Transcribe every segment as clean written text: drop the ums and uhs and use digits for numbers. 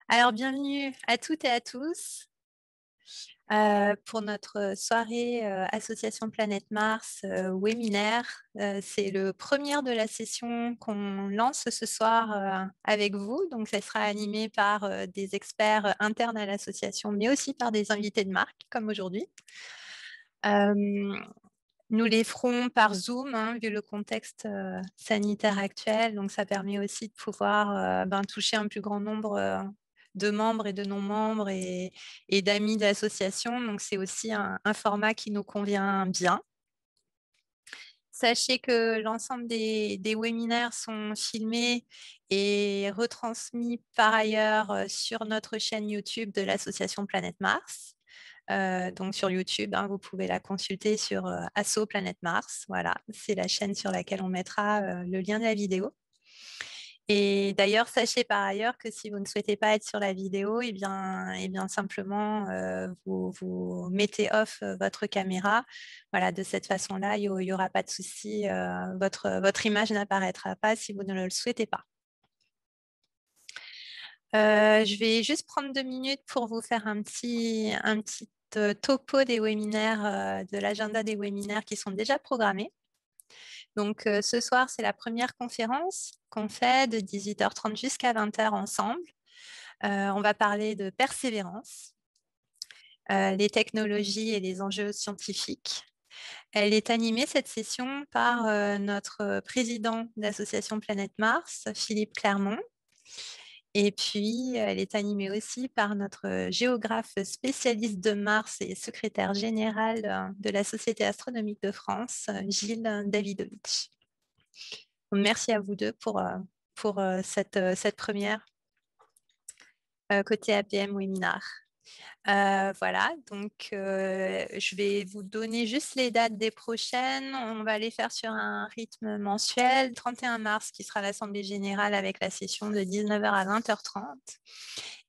Alors, bienvenue à toutes et à tous pour notre soirée Association Planète Mars webinaire. C'est le premier de la session qu'on lance ce soir avec vous. Donc, ça sera animé par des experts internes à l'association, mais aussi par des invités de marque, comme aujourd'hui. Nous les ferons par Zoom, hein, vu le contexte sanitaire actuel. Donc, ça permet aussi de pouvoir toucher un plus grand nombre de membres et de non-membres et d'amis de l'association. Donc, c'est aussi un format qui nous convient bien. Sachez que l'ensemble des webinaires sont filmés et retransmis par ailleurs sur notre chaîne YouTube de l'association Planète Mars. Donc sur YouTube, hein, vous pouvez la consulter sur Asso Planète Mars. Voilà, c'est la chaîne sur laquelle on mettra le lien de la vidéo. Et d'ailleurs, sachez par ailleurs que si vous ne souhaitez pas être sur la vidéo, eh bien simplement, vous mettez off votre caméra. Voilà, de cette façon-là, il n'y aura pas de souci. Votre image n'apparaîtra pas si vous ne le souhaitez pas. Je vais juste prendre 2 minutes pour vous faire un petit topo des webinaires, de l'agenda des webinaires qui sont déjà programmés. Donc, ce soir, c'est la première conférence qu'on fait de 18h30 jusqu'à 20h ensemble. On va parler de persévérance, les technologies et les enjeux scientifiques. Elle est animée, cette session, par notre président de l'association Planète Mars, Philippe Clermont. Et puis, elle est animée aussi par notre géographe spécialiste de Mars et secrétaire général de la Société astronomique de France, Gilles Davidovich. Merci à vous deux pour cette première côté APM Webinar. Voilà, donc je vais vous donner juste les dates des prochaines. On va les faire sur un rythme mensuel. 31 mars, qui sera l'Assemblée générale avec la session de 19h à 20h30.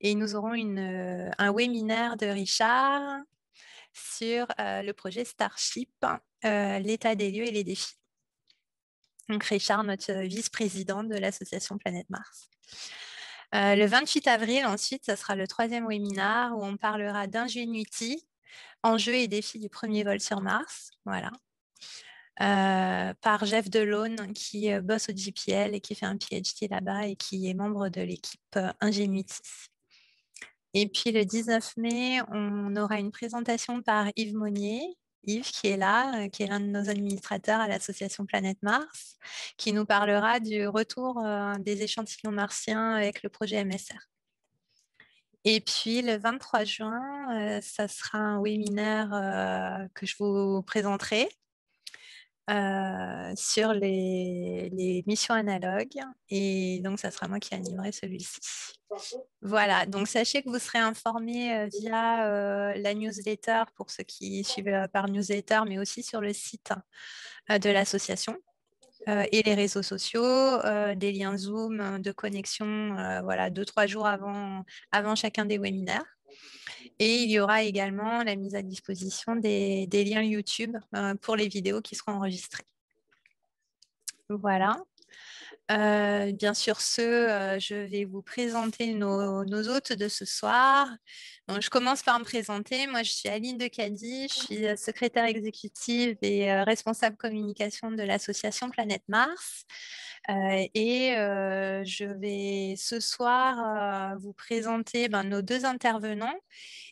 Et nous aurons un webinaire de Richard sur le projet Starship, l'état des lieux et les défis. Donc Richard, notre vice-président de l'association Planète Mars. Le 28 avril, ensuite, ça sera le 3e webinaire où on parlera d'Ingenuity, enjeux et défis du premier vol sur Mars. Voilà. Par Jeff Delaume, qui bosse au JPL et qui fait un PhD là-bas et qui est membre de l'équipe Ingenuity. Et puis le 19 mai, on aura une présentation par Yves Monnier. Yves qui est là, qui est l'un de nos administrateurs à l'association Planète Mars, qui nous parlera du retour des échantillons martiens avec le projet MSR. Et puis le 23 juin, ça sera un webinaire que je vous présenterai sur les missions analogues. Et donc, ça sera moi qui animerai celui-ci. Voilà, donc sachez que vous serez informés via la newsletter pour ceux qui suivent par newsletter, mais aussi sur le site de l'association et les réseaux sociaux, des liens Zoom de connexion, voilà, 2-3 jours avant chacun des webinaires. Et il y aura également la mise à disposition des liens YouTube pour les vidéos qui seront enregistrées. Voilà. Bien sûr, je vais vous présenter nos hôtes de ce soir. Donc, je commence par me présenter. Moi, je suis Aline Decady, je suis secrétaire exécutive et responsable communication de l'association Planète Mars. Je vais ce soir vous présenter nos 2 intervenants.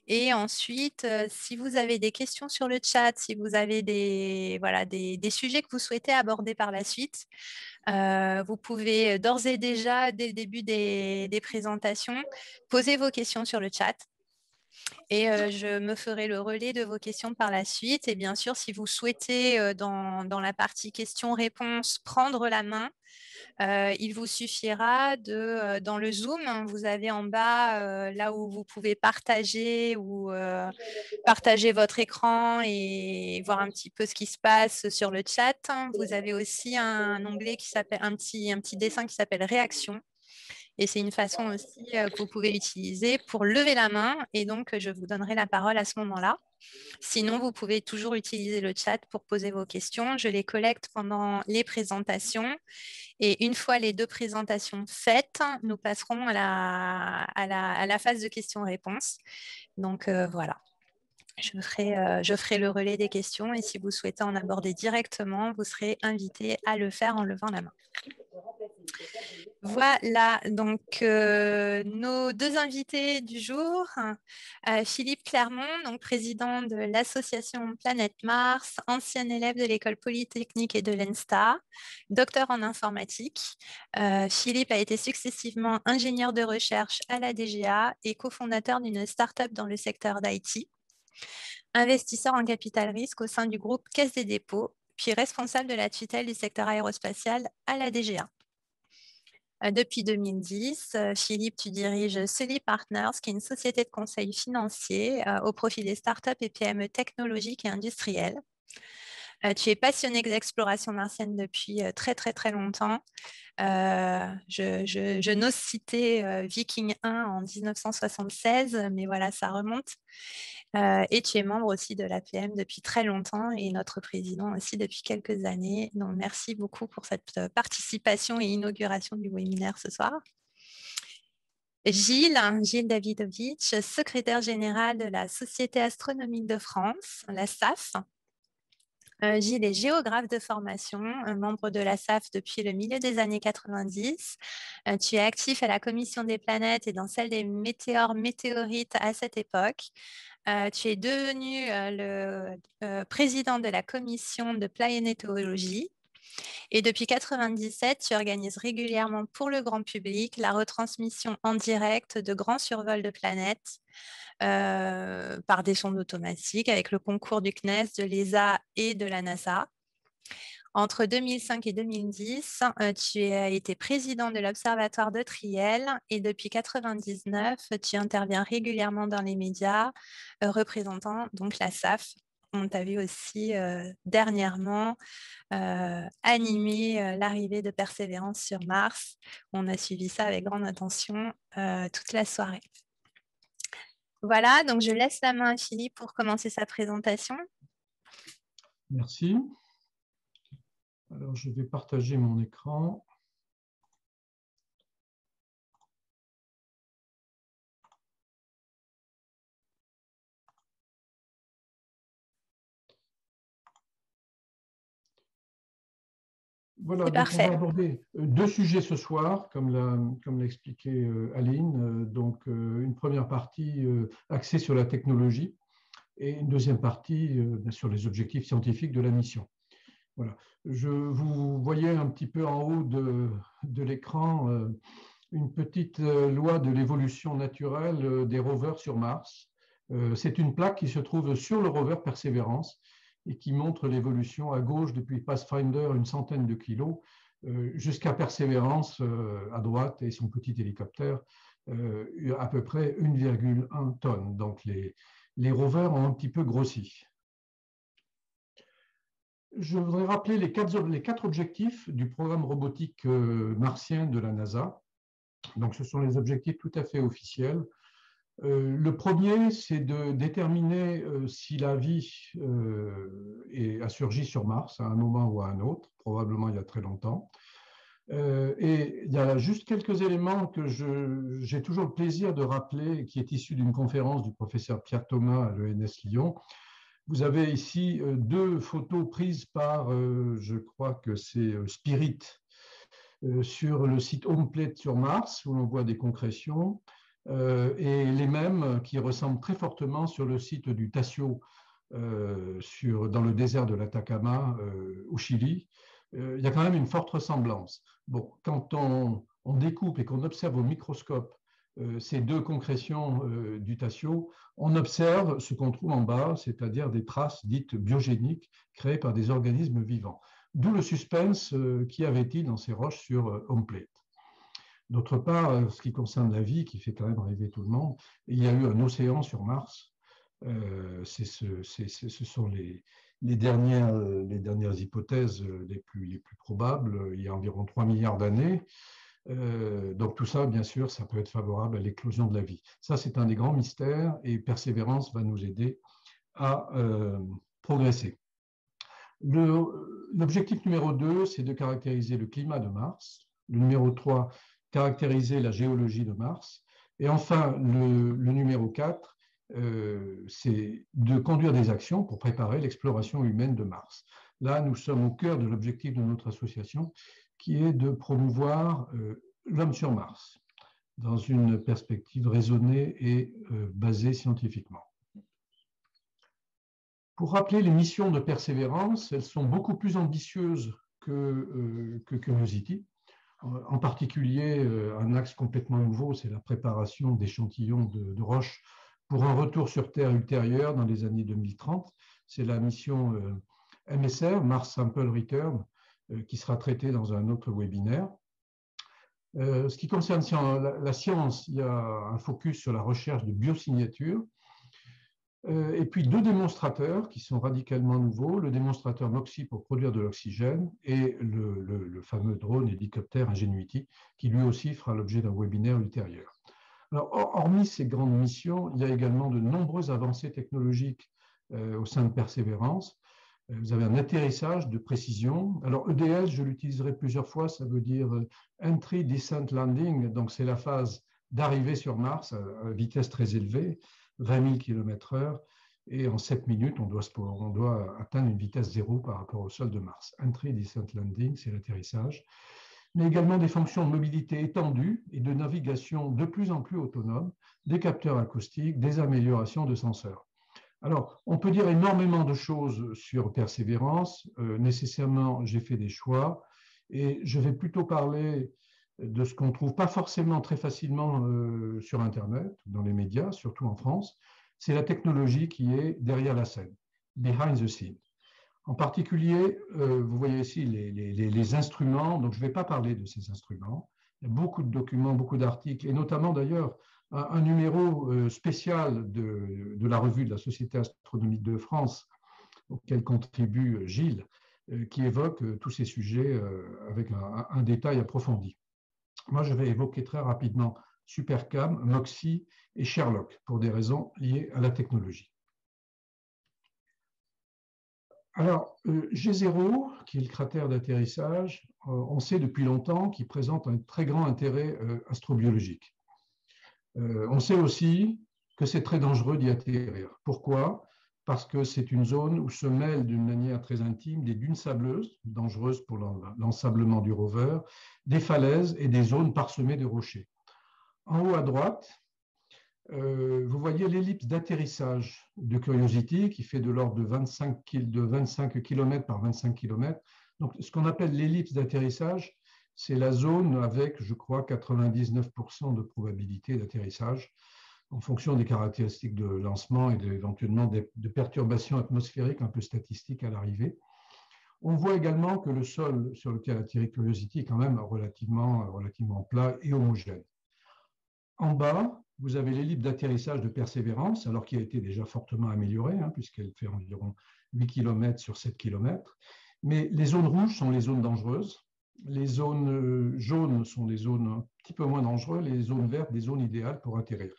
Et ensuite, si vous avez des questions sur le chat, si vous avez des sujets que vous souhaitez aborder par la suite, vous pouvez d'ores et déjà, dès le début des présentations, poser vos questions sur le chat. Et je me ferai le relais de vos questions par la suite. Et bien sûr, si vous souhaitez, dans la partie questions-réponses, prendre la main, il vous suffira dans le Zoom, hein, vous avez en bas, là où vous pouvez partager ou partager votre écran et voir un petit peu ce qui se passe sur le chat. Vous avez aussi un onglet qui s'appelle un petit dessin qui s'appelle Réaction. Et c'est une façon aussi que vous pouvez utiliser pour lever la main. Et donc, je vous donnerai la parole à ce moment-là. Sinon, vous pouvez toujours utiliser le chat pour poser vos questions. Je les collecte pendant les présentations. Et une fois les 2 présentations faites, nous passerons à la phase de questions-réponses. Donc, voilà. Je ferai le relais des questions et si vous souhaitez en aborder directement, vous serez invité à le faire en levant la main. Voilà, donc nos 2 invités du jour, Philippe Clermont, donc président de l'association Planète Mars, ancien élève de l'école polytechnique et de l'ENSTA, docteur en informatique. Philippe a été successivement ingénieur de recherche à la DGA et cofondateur d'une start-up dans le secteur d'IT, investisseur en capital risque au sein du groupe Caisse des dépôts, puis responsable de la tutelle du secteur aérospatial à la DGA. Depuis 2010, Philippe, tu diriges Sully Partners, qui est une société de conseil financier au profit des startups et PME technologiques et industrielles. Tu es passionné d'exploration martienne depuis très, très, très longtemps. Je n'ose citer Viking 1 en 1976, mais voilà, ça remonte. Et tu es membre aussi de l'APM depuis très longtemps et notre président aussi depuis quelques années. Donc, merci beaucoup pour cette participation et inauguration du webinaire ce soir. Gilles Davidovitch, secrétaire général de la Société astronomique de France, la SAF. Gilles est géographe de formation, membre de la SAF depuis le milieu des années 90. Tu es actif à la Commission des planètes et dans celle des météorites à cette époque. Tu es devenu le président de la commission de planétologie. Et depuis 1997, tu organises régulièrement pour le grand public la retransmission en direct de grands survols de planètes par des sondes automatiques avec le concours du CNES, de l'ESA et de la NASA. Entre 2005 et 2010, tu as été président de l'Observatoire de Triel et depuis 1999, tu interviens régulièrement dans les médias représentant donc la SAF. On t'a vu aussi dernièrement animer l'arrivée de Persévérance sur Mars. On a suivi ça avec grande attention toute la soirée. Voilà, donc je laisse la main à Philippe pour commencer sa présentation. Merci. Alors, je vais partager mon écran. Voilà, donc on va aborder 2 sujets ce soir, comme l'a expliqué Aline. Donc, une première partie axée sur la technologie et une deuxième partie sur les objectifs scientifiques de la mission. Voilà. Vous voyez un petit peu en haut de l'écran une petite loi de l'évolution naturelle des rovers sur Mars. C'est une plaque qui se trouve sur le rover Persévérance et qui montre l'évolution à gauche depuis Pathfinder, une centaine de kilos, jusqu'à Persévérance à droite et son petit hélicoptère, à peu près 1,1 tonne. Donc les rovers ont un petit peu grossi. Je voudrais rappeler les 4 objectifs du programme robotique martien de la NASA. Donc, ce sont les objectifs tout à fait officiels. Le premier, c'est de déterminer si la vie a surgi sur Mars à un moment ou à un autre, probablement il y a très longtemps. Et il y a juste quelques éléments que j'ai toujours le plaisir de rappeler, qui est issu d'une conférence du professeur Pierre Thomas à l'ENS Lyon. Vous avez ici 2 photos prises par, je crois que c'est Spirit, sur le site Homeplate sur Mars, où l'on voit des concrétions, et les mêmes qui ressemblent très fortement sur le site du Tassio, dans le désert de l'Atacama, au Chili. Il y a quand même une forte ressemblance. Bon, quand on découpe et qu'on observe au microscope ces 2 concrétions du Tassio, on observe ce qu'on trouve en bas, c'est-à-dire des traces dites biogéniques créées par des organismes vivants. D'où le suspense qu'y avait-il dans ces roches sur Homeplate. D'autre part, ce qui concerne la vie, qui fait quand même rêver tout le monde, il y a eu un océan sur Mars. Ce sont les dernières hypothèses les plus probables, il y a environ 3 milliards d'années. Donc tout ça, bien sûr, ça peut être favorable à l'éclosion de la vie. Ça, c'est un des grands mystères et Persévérance va nous aider à progresser. L'objectif numéro 2, c'est de caractériser le climat de Mars. Le numéro 3, caractériser la géologie de Mars. Et enfin, le numéro 4, c'est de conduire des actions pour préparer l'exploration humaine de Mars. Là, nous sommes au cœur de l'objectif de notre association, qui est de promouvoir l'homme sur Mars, dans une perspective raisonnée et basée scientifiquement. Pour rappeler les missions de Persévérance, elles sont beaucoup plus ambitieuses que Curiosity. En particulier, un axe complètement nouveau, c'est la préparation d'échantillons de roches pour un retour sur Terre ultérieur dans les années 2030. C'est la mission MSR, Mars Sample Return, qui sera traitée dans un autre webinaire. Ce qui concerne la science, il y a un focus sur la recherche de biosignatures. Et puis 2 démonstrateurs qui sont radicalement nouveaux, le démonstrateur MOXIE pour produire de l'oxygène et le fameux drone hélicoptère Ingenuity qui lui aussi fera l'objet d'un webinaire ultérieur. Alors, hormis ces grandes missions, il y a également de nombreuses avancées technologiques au sein de Persévérance. Vous avez un atterrissage de précision. Alors EDS, je l'utiliserai plusieurs fois, ça veut dire Entry Descent Landing, donc c'est la phase d'arrivée sur Mars à vitesse très élevée. 20 000 km/h et en 7 minutes, on doit atteindre une vitesse zéro par rapport au sol de Mars. Entry, Descent, Landing, c'est l'atterrissage, mais également des fonctions de mobilité étendues et de navigation de plus en plus autonomes, des capteurs acoustiques, des améliorations de senseurs. Alors, on peut dire énormément de choses sur Persévérance. Nécessairement, j'ai fait des choix et je vais plutôt parler de ce qu'on ne trouve pas forcément très facilement sur Internet, dans les médias, surtout en France, c'est la technologie qui est derrière la scène, behind the scene. En particulier, vous voyez ici les instruments, donc je ne vais pas parler de ces instruments. Il y a beaucoup de documents, beaucoup d'articles, et notamment d'ailleurs un numéro spécial de la revue de la Société astronomique de France, auquel contribue Gilles, qui évoque tous ces sujets avec un détail approfondi. Moi, je vais évoquer très rapidement Supercam, MOXIE et Sherlock pour des raisons liées à la technologie. Alors, G0, qui est le cratère d'atterrissage, on sait depuis longtemps qu'il présente un très grand intérêt astrobiologique. On sait aussi que c'est très dangereux d'y atterrir. Pourquoi ? Parce que c'est une zone où se mêlent d'une manière très intime des dunes sableuses, dangereuses pour l'ensablement du rover, des falaises et des zones parsemées de rochers. En haut à droite, vous voyez l'ellipse d'atterrissage de Curiosity qui fait de l'ordre de 25 km par 25 km. Donc, ce qu'on appelle l'ellipse d'atterrissage, c'est la zone avec, je crois, 99% de probabilité d'atterrissage en fonction des caractéristiques de lancement et éventuellement de perturbations atmosphériques un peu statistiques à l'arrivée. On voit également que le sol sur lequel atterrit Curiosity est quand même relativement plat et homogène. En bas, vous avez l'ellipse d'atterrissage de Persévérance, alors qui a été déjà fortement améliorée, puisqu'elle fait environ 8 km sur 7 km. Mais les zones rouges sont les zones dangereuses. Les zones jaunes sont des zones un petit peu moins dangereuses, les zones vertes, des zones idéales pour atterrir.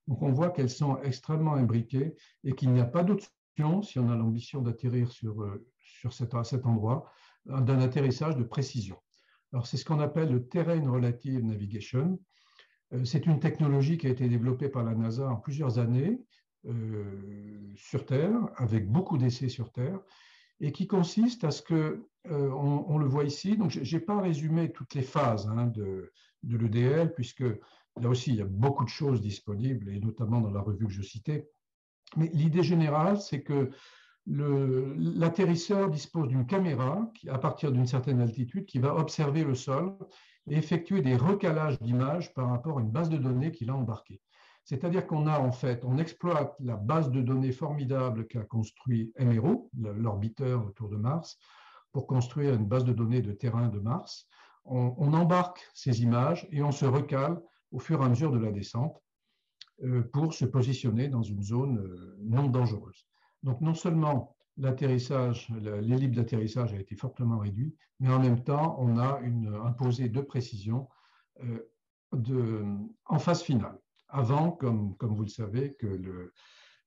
Donc, on voit qu'elles sont extrêmement imbriquées et qu'il n'y a pas d'option, si on a l'ambition d'atterrir sur cet endroit, d'un atterrissage de précision. Alors, c'est ce qu'on appelle le Terrain Relative Navigation. C'est une technologie qui a été développée par la NASA en plusieurs années sur Terre, avec beaucoup d'essais sur Terre, et qui consiste à ce que, on le voit ici, donc je n'ai pas résumé toutes les phases de l'EDL, puisque là aussi, il y a beaucoup de choses disponibles, et notamment dans la revue que je citais. Mais l'idée générale, c'est que l'atterrisseur dispose d'une caméra qui, à partir d'une certaine altitude, qui va observer le sol et effectuer des recalages d'images par rapport à une base de données qu'il a embarquée. C'est-à-dire on exploite la base de données formidable qu'a construit MERO, l'orbiteur autour de Mars, pour construire une base de données de terrain de Mars. On embarque ces images et on se recale au fur et à mesure de la descente pour se positionner dans une zone non dangereuse. Donc non seulement l'ellipse d'atterrissage a été fortement réduite, mais en même temps, on a un posé de précision en phase finale. Avant, comme vous le savez, que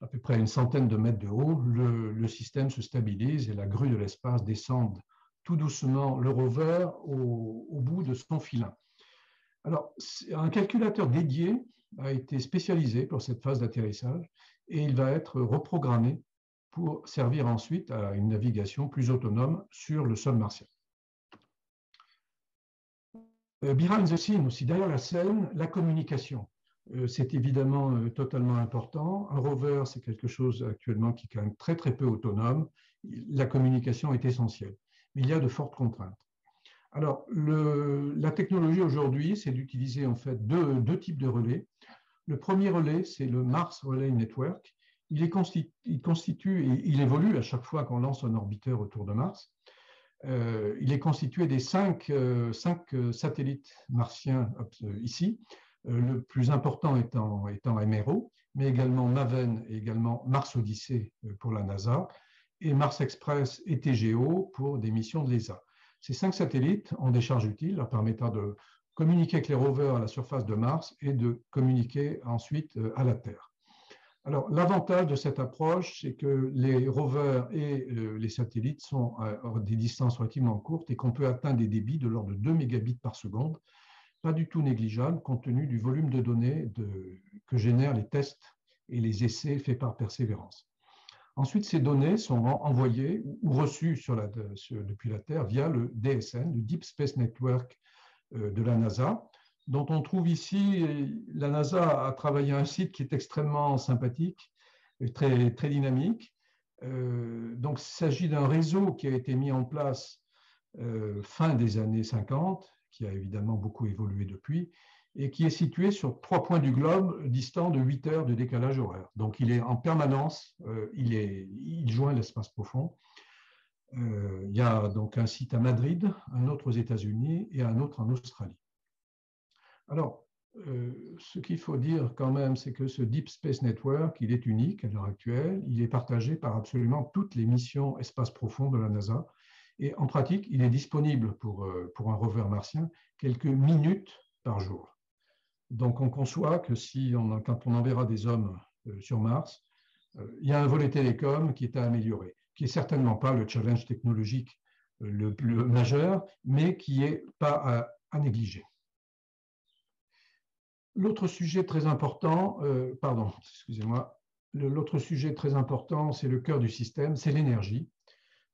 à peu près à une centaine de mètres de haut, le système se stabilise et la grue de l'espace descend tout doucement le rover au bout de son filin. Alors, un calculateur dédié a été spécialisé pour cette phase d'atterrissage et il va être reprogrammé pour servir ensuite à une navigation plus autonome sur le sol martien. Behind the scene, aussi derrière la scène, la communication. C'est évidemment totalement important. Un rover, c'est quelque chose actuellement qui est quand même très très peu autonome. La communication est essentielle, mais il y a de fortes contraintes. Alors, la technologie aujourd'hui, c'est d'utiliser en fait deux types de relais. Le premier relais, c'est le Mars Relay Network. Il constitue et il évolue à chaque fois qu'on lance un orbiteur autour de Mars. Il est constitué des cinq satellites martiens ici, le plus important étant MRO, mais également MAVEN et également Mars Odyssey pour la NASA, et Mars Express et TGO pour des missions de l'ESA. Ces 5 satellites ont des charges utiles leur permettant de communiquer avec les rovers à la surface de Mars et de communiquer ensuite à la Terre. Alors, l'avantage de cette approche, c'est que les rovers et les satellites sont à des distances relativement courtes et qu'on peut atteindre des débits de l'ordre de 2 mégabits par seconde, pas du tout négligeable compte tenu du volume de données que génèrent les tests et les essais faits par Persévérance. Ensuite, ces données sont envoyées ou reçues depuis la Terre via le DSN, le Deep Space Network de la NASA, dont on trouve ici, la NASA a travaillé un site qui est extrêmement sympathique, très, très dynamique. Donc, il s'agit d'un réseau qui a été mis en place fin des années 50, qui a évidemment beaucoup évolué depuis, et qui est situé sur 3 points du globe distants de 8 heures de décalage horaire. Donc, il est en permanence, il joint l'espace profond. Il y a donc un site à Madrid, un autre aux États-Unis et un autre en Australie. Alors, ce qu'il faut dire quand même, c'est que ce Deep Space Network, il est unique à l'heure actuelle. Il est partagé par absolument toutes les missions espace profond de la NASA. Et en pratique, il est disponible pour un rover martien quelques minutes par jour. Donc, on conçoit que quand on enverra des hommes sur Mars, il y a un volet télécom qui est à améliorer, qui n'est certainement pas le challenge technologique le plus majeur, mais qui n'est pas à négliger. L'autre sujet très important, l'autre sujet très important, c'est le cœur du système, c'est l'énergie.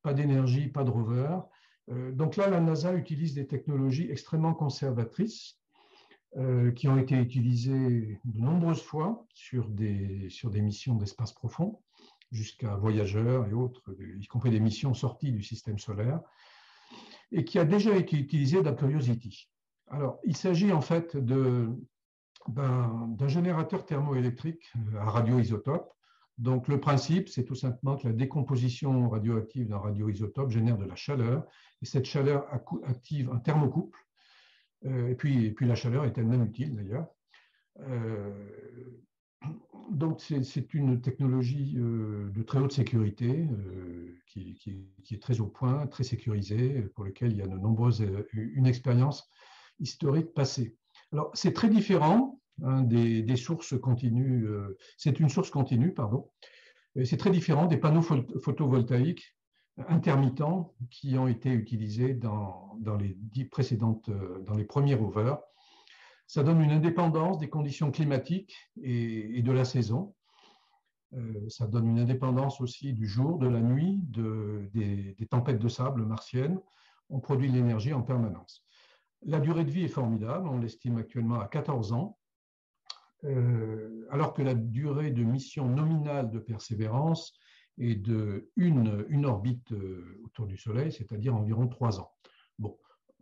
Pas d'énergie, pas de rover. Donc là, la NASA utilise des technologies extrêmement conservatrices qui ont été utilisées de nombreuses fois sur des missions d'espace profond, jusqu'à Voyager et autres, y compris des missions sorties du système solaire, et qui a déjà été utilisée dans Curiosity. Alors, il s'agit en fait d'un générateur thermoélectrique à radioisotope. Donc, le principe, c'est tout simplement que la décomposition radioactive d'un radioisotope génère de la chaleur, et cette chaleur active un thermocouple, et puis la chaleur est elle-même utile d'ailleurs. Donc, c'est une technologie de très haute sécurité qui est très au point, très sécurisée, pour laquelle il y a une expérience historique passée. Alors, c'est très différent des sources continues, c'est une source continue, pardon. C'est très différent des panneaux photovoltaïques intermittents qui ont été utilisés dans les premiers rovers. Ça donne une indépendance des conditions climatiques et de la saison. Ça donne une indépendance aussi du jour, de la nuit, des tempêtes de sable martiennes. On produit de l'énergie en permanence. La durée de vie est formidable, on l'estime actuellement à 14 ans, alors que la durée de mission nominale de Persévérance est d'une orbite autour du Soleil, c'est-à-dire environ 3 ans. Bon,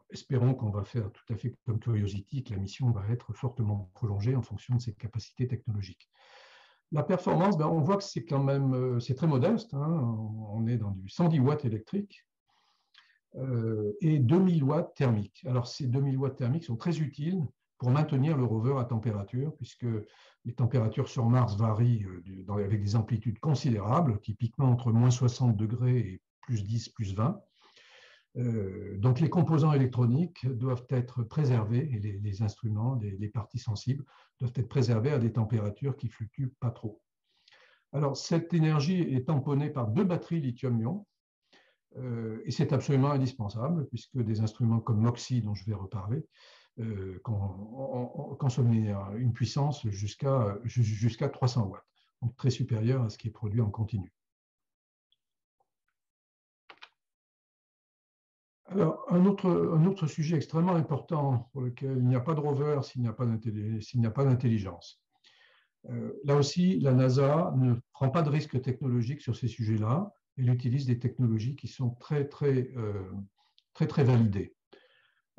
espérons qu'on va faire tout à fait comme Curiosity, que la mission va être fortement prolongée en fonction de ses capacités technologiques. La performance, on voit que c'est quand même c'est très modeste, hein, on est dans du 110 watts électriques, et 2000 watts thermiques. Alors, ces 2000 watts thermiques sont très utiles pour maintenir le rover à température, puisque les températures sur Mars varient avec des amplitudes considérables, typiquement entre moins 60 degrés et plus 10, plus 20. Donc, les composants électroniques doivent être préservés, et les instruments, les parties sensibles, doivent être préservés à des températures qui ne fluctuent pas trop. Alors, cette énergie est tamponnée par 2 batteries lithium-ion, et c'est absolument indispensable, puisque des instruments comme MOXIE, dont je vais reparler, consomment une puissance jusqu'à 300 watts, donc très supérieure à ce qui est produit en continu. Alors, un autre sujet extrêmement important pour lequel il n'y a pas de rover s'il n'y a pas d'intelligence. Là aussi, la NASA ne prend pas de risques technologiques sur ces sujets-là. Elle utilise des technologies qui sont très validées.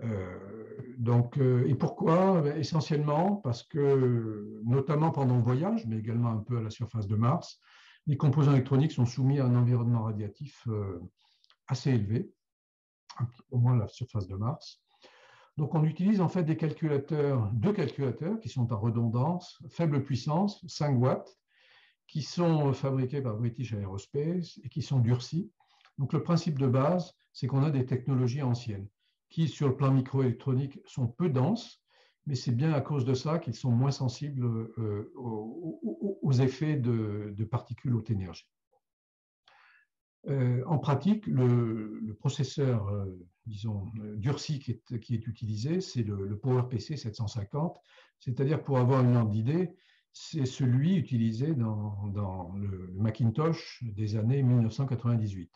Et pourquoi? Essentiellement parce que, notamment pendant le voyage, mais également un peu à la surface de Mars, les composants électroniques sont soumis à un environnement radiatif assez élevé, un petit peu moins à la surface de Mars. Donc, on utilise en fait deux calculateurs qui sont en redondance, faible puissance, 5 watts, qui sont fabriqués par British Aerospace et qui sont durcis. Donc, le principe de base, c'est qu'on a des technologies anciennes qui, sur le plan microélectronique, sont peu denses, mais c'est bien à cause de ça qu'ils sont moins sensibles aux effets de particules haute énergie. En pratique, le processeur, disons, durci qui est utilisé, c'est le PowerPC 750, c'est-à-dire, pour avoir une ordre d'idée, c'est celui utilisé dans le Macintosh des années 1998.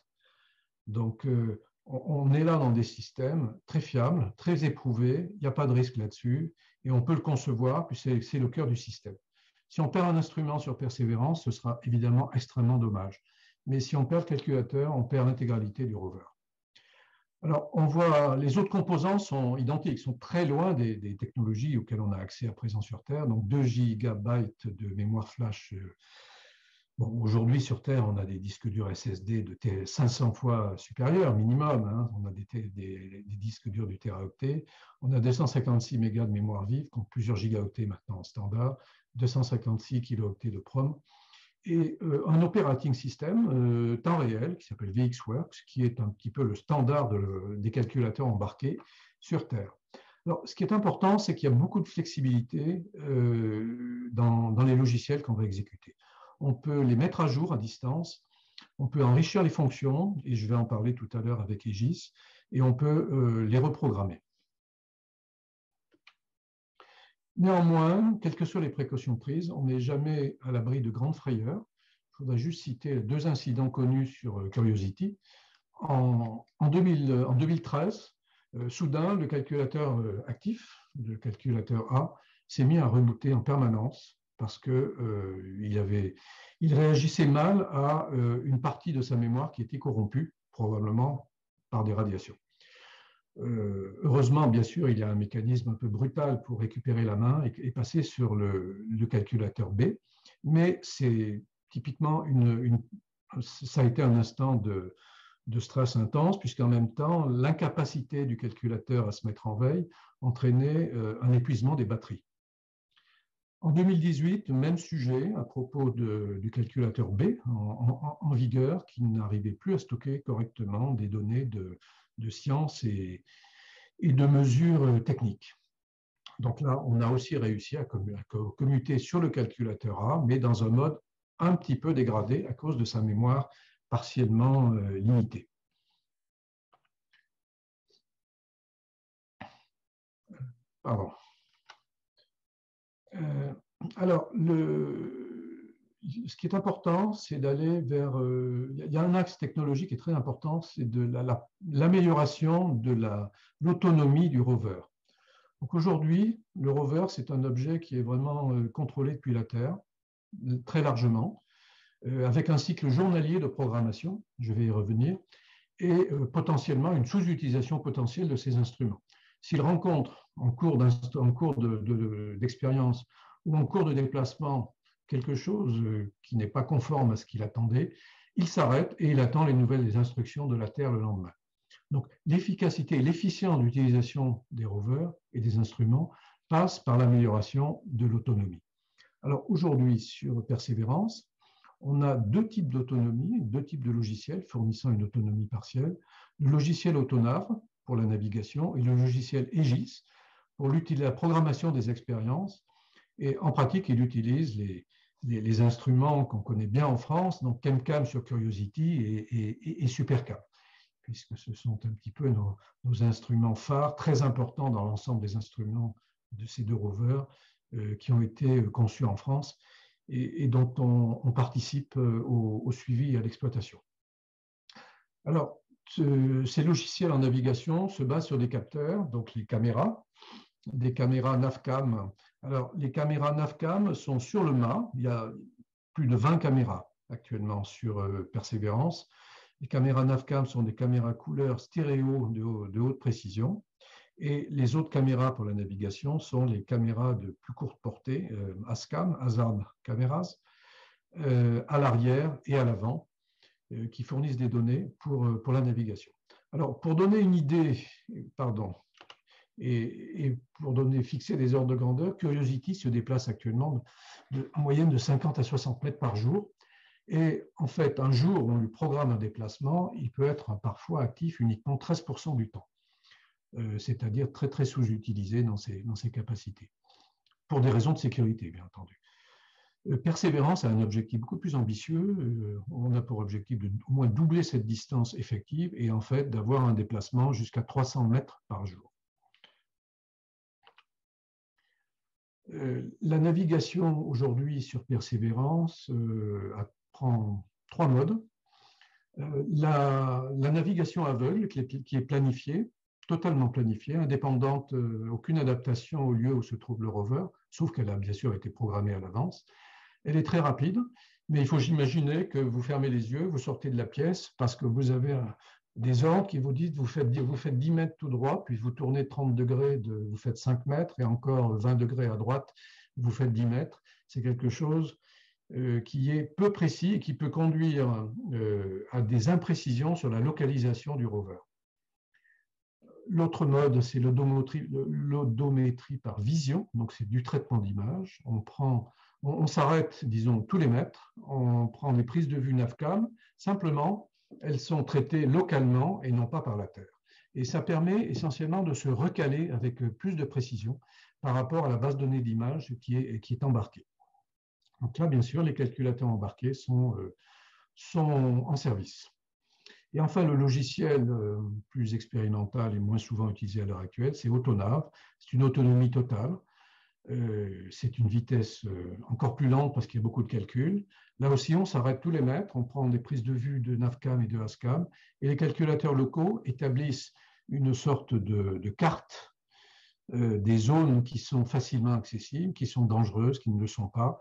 Donc, on est là dans des systèmes très fiables, très éprouvés, il n'y a pas de risque là-dessus, et on peut le concevoir, puis c'est le cœur du système. Si on perd un instrument sur Persévérance, ce sera évidemment extrêmement dommage. Mais si on perd le calculateur, on perd l'intégralité du rover. Alors, on voit, les autres composants sont identiques, sont très loin des technologies auxquelles on a accès à présent sur Terre. Donc, 2 gigabytes de mémoire flash. Bon, aujourd'hui, sur Terre, on a des disques durs SSD de 500 fois supérieurs, minimum. Hein. On a des disques durs du téraoctet. On a 256 mégas de mémoire vive, compte plusieurs gigaoctets maintenant en standard, 256 kilooctets de PROM, et un operating system temps réel qui s'appelle VxWorks, qui est un petit peu le standard des calculateurs embarqués sur Terre. Alors, ce qui est important, c'est qu'il y a beaucoup de flexibilité dans les logiciels qu'on va exécuter. On peut les mettre à jour à distance, on peut enrichir les fonctions, et je vais en parler tout à l'heure avec Aegis, et on peut les reprogrammer. Néanmoins, quelles que soient les précautions prises, on n'est jamais à l'abri de grandes frayeurs. Je voudrais juste citer 2 incidents connus sur Curiosity. En 2013, soudain, le calculateur actif, le calculateur A, s'est mis à rebooter en permanence parce qu'il réagissait mal à une partie de sa mémoire qui était corrompue, probablement par des radiations. Heureusement, bien sûr, il y a un mécanisme un peu brutal pour récupérer la main et passer sur le calculateur B, mais c'est typiquement ça a été un instant de stress intense, puisqu'en même temps, l'incapacité du calculateur à se mettre en veille entraînait un épuisement des batteries. En 2018, même sujet à propos du calculateur B en vigueur, qui n'arrivait plus à stocker correctement des données de sciences et de mesures techniques. Donc là, on a aussi réussi à commuter sur le calculateur A, mais dans un mode un petit peu dégradé à cause de sa mémoire partiellement limitée. Pardon. Alors, ce qui est important, c'est d'aller vers... il y a un axe technologique qui est très important, c'est de l'amélioration de l'autonomie du rover. Donc aujourd'hui, le rover, c'est un objet qui est vraiment contrôlé depuis la Terre, très largement, avec un cycle journalier de programmation, je vais y revenir, et potentiellement une sous-utilisation potentielle de ces instruments. S'il rencontre en cours d'expérience ou en cours de déplacement quelque chose qui n'est pas conforme à ce qu'il attendait, il s'arrête et il attend les nouvelles instructions de la Terre le lendemain. Donc, l'efficacité et l'efficience d'utilisation des rovers et des instruments passe par l'amélioration de l'autonomie. Alors, aujourd'hui, sur Persévérance, on a 2 types d'autonomie, 2 types de logiciels fournissant une autonomie partielle. Le logiciel Autonav pour la navigation et le logiciel Aegis pour la programmation des expériences. Et en pratique, il utilise les instruments qu'on connaît bien en France, donc ChemCam sur Curiosity et SuperCam, puisque ce sont un petit peu nos instruments phares, très importants dans l'ensemble des instruments de ces deux rovers qui ont été conçus en France et dont on participe au suivi et à l'exploitation. Alors, ces logiciels en navigation se basent sur des capteurs, donc les caméras, des caméras Navcam. Alors, les caméras Navcam sont sur le mât. Il y a plus de 20 caméras actuellement sur Persévérance. Les caméras Navcam sont des caméras couleur stéréo de haute précision. Et les autres caméras pour la navigation sont les caméras de plus courte portée, ASCAM, Hazard Cameras, à l'arrière et à l'avant, qui fournissent des données pour la navigation. Alors, pour donner une idée, et pour fixer des ordres de grandeur, Curiosity se déplace actuellement en moyenne de 50 à 60 mètres par jour. Et en fait, un jour où on lui programme un déplacement, il peut être parfois actif uniquement 13% du temps, c'est-à-dire très, très sous-utilisé dans ses capacités, pour des raisons de sécurité, bien entendu. Persévérance a un objectif beaucoup plus ambitieux. On a pour objectif de au moins doubler cette distance effective et en fait d'avoir un déplacement jusqu'à 300 mètres par jour. La navigation aujourd'hui sur Persévérance prend 3 modes. La navigation aveugle qui est planifiée, totalement planifiée, indépendante, aucune adaptation au lieu où se trouve le rover, sauf qu'elle a bien sûr été programmée à l'avance. Elle est très rapide, mais il faut imaginer que vous fermez les yeux, vous sortez de la pièce parce que vous avez des ordres qui vous disent vous faites 10 mètres tout droit, puis vous tournez 30 degrés, vous faites 5 mètres et encore 20 degrés à droite, vous faites 10 mètres. C'est quelque chose qui est peu précis et qui peut conduire à des imprécisions sur la localisation du rover. L'autre mode, c'est l'odométrie par vision, donc c'est du traitement d'image. On s'arrête, disons, tous les mètres, on prend des prises de vue Navcam, simplement, elles sont traitées localement et non pas par la Terre. Et ça permet essentiellement de se recaler avec plus de précision par rapport à la base de données d'image qui est embarquée. Donc là, bien sûr, les calculateurs embarqués sont en service. Et enfin, le logiciel plus expérimental et moins souvent utilisé à l'heure actuelle, c'est AutoNav. C'est une autonomie totale. C'est une vitesse encore plus lente parce qu'il y a beaucoup de calculs. Là aussi, on s'arrête tous les mètres, on prend des prises de vue de Navcam et de ASCAM, et les calculateurs locaux établissent une sorte de carte des zones qui sont facilement accessibles, qui sont dangereuses, qui ne le sont pas,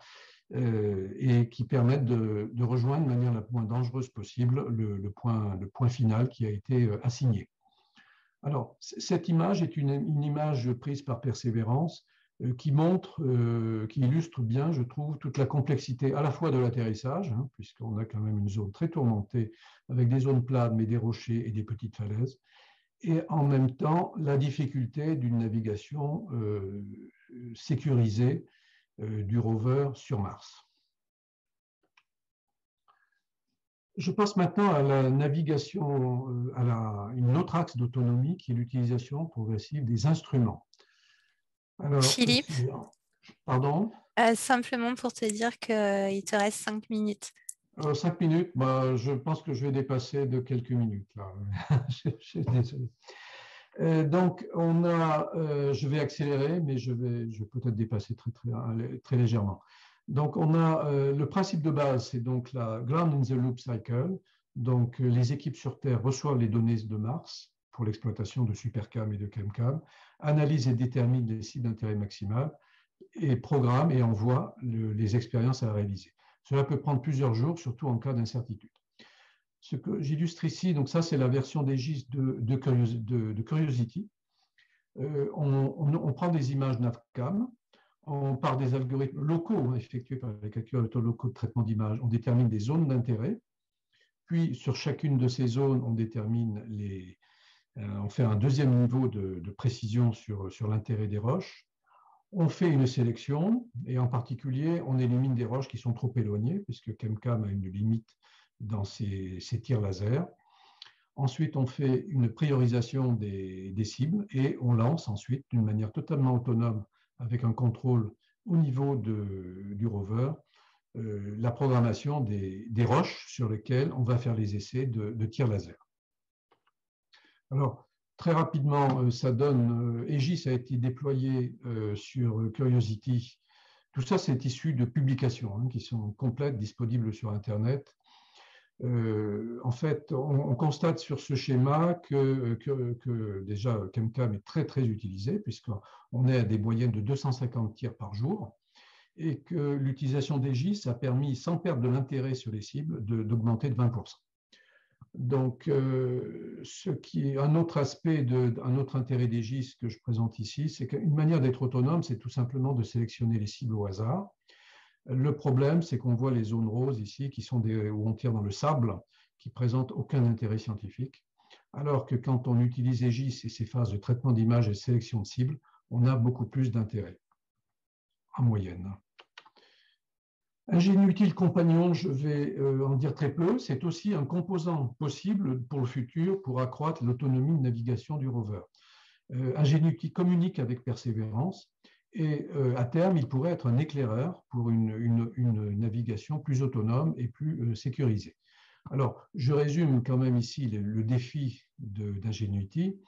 et qui permettent de rejoindre de manière la moins dangereuse possible le point final qui a été assigné. Alors, cette image est une image prise par Persévérance qui illustre bien, je trouve, toute la complexité à la fois de l'atterrissage, puisqu'on a quand même une zone très tourmentée avec des zones planes, mais des rochers et des petites falaises, et en même temps la difficulté d'une navigation sécurisée du rover sur Mars. Je passe maintenant à la navigation, une autre axe d'autonomie qui est l'utilisation progressive des instruments. Alors, Philippe, pardon? Simplement pour te dire qu'il te reste 5 minutes. 5 minutes, je pense que je vais dépasser de quelques minutes. Là. Je suis désolé. Donc, je vais accélérer, mais je vais peut-être dépasser très légèrement. Donc, on a le principe de base, c'est donc la Ground in the Loop Cycle. Donc, les équipes sur Terre reçoivent les données de Mars pour l'exploitation de SuperCam et de ChemCam, analysent et déterminent les cibles d'intérêt maximal et programment et envoient les expériences à réaliser. Cela peut prendre plusieurs jours, surtout en cas d'incertitude. Ce que j'illustre ici, donc ça c'est la version des GIS de Curiosity. On prend des images Navcam, par des algorithmes locaux effectués par les calculateurs locaux de traitement d'images, on détermine des zones d'intérêt. Puis sur chacune de ces zones, on détermine on fait un deuxième niveau de précision sur l'intérêt des roches. On fait une sélection et en particulier, on élimine des roches qui sont trop éloignées puisque ChemCam a une limite dans ses tirs laser. Ensuite, on fait une priorisation des cibles et on lance ensuite d'une manière totalement autonome avec un contrôle au niveau du rover la programmation des roches sur lesquelles on va faire les essais de tir laser. Alors, très rapidement, ça donne, Aegis a été déployé sur Curiosity. Tout ça, c'est issu de publications qui sont complètes, disponibles sur Internet. En fait, on constate sur ce schéma que déjà ChemCam est très, très utilisé, puisqu'on est à des moyennes de 250 tirs par jour, et que l'utilisation d'Aegis a permis, sans perdre de l'intérêt sur les cibles, d'augmenter de 20%. Donc, ce qui est un autre aspect, un autre intérêt d'Aegis que je présente ici, c'est qu'une manière d'être autonome, c'est tout simplement de sélectionner les cibles au hasard. Le problème, c'est qu'on voit les zones roses ici, où on tire dans le sable, qui ne présentent aucun intérêt scientifique, alors que quand on utilise Aegis et ses phases de traitement d'image et de sélection de cibles, on a beaucoup plus d'intérêt, en moyenne. Un génie utile compagnon, je vais en dire très peu, c'est aussi un composant possible pour le futur pour accroître l'autonomie de navigation du rover. Un génie utile communique avec Persévérance et à terme, il pourrait être un éclaireur pour une navigation plus autonome et plus sécurisée. Alors, je résume quand même ici le défi d'Ingenuity.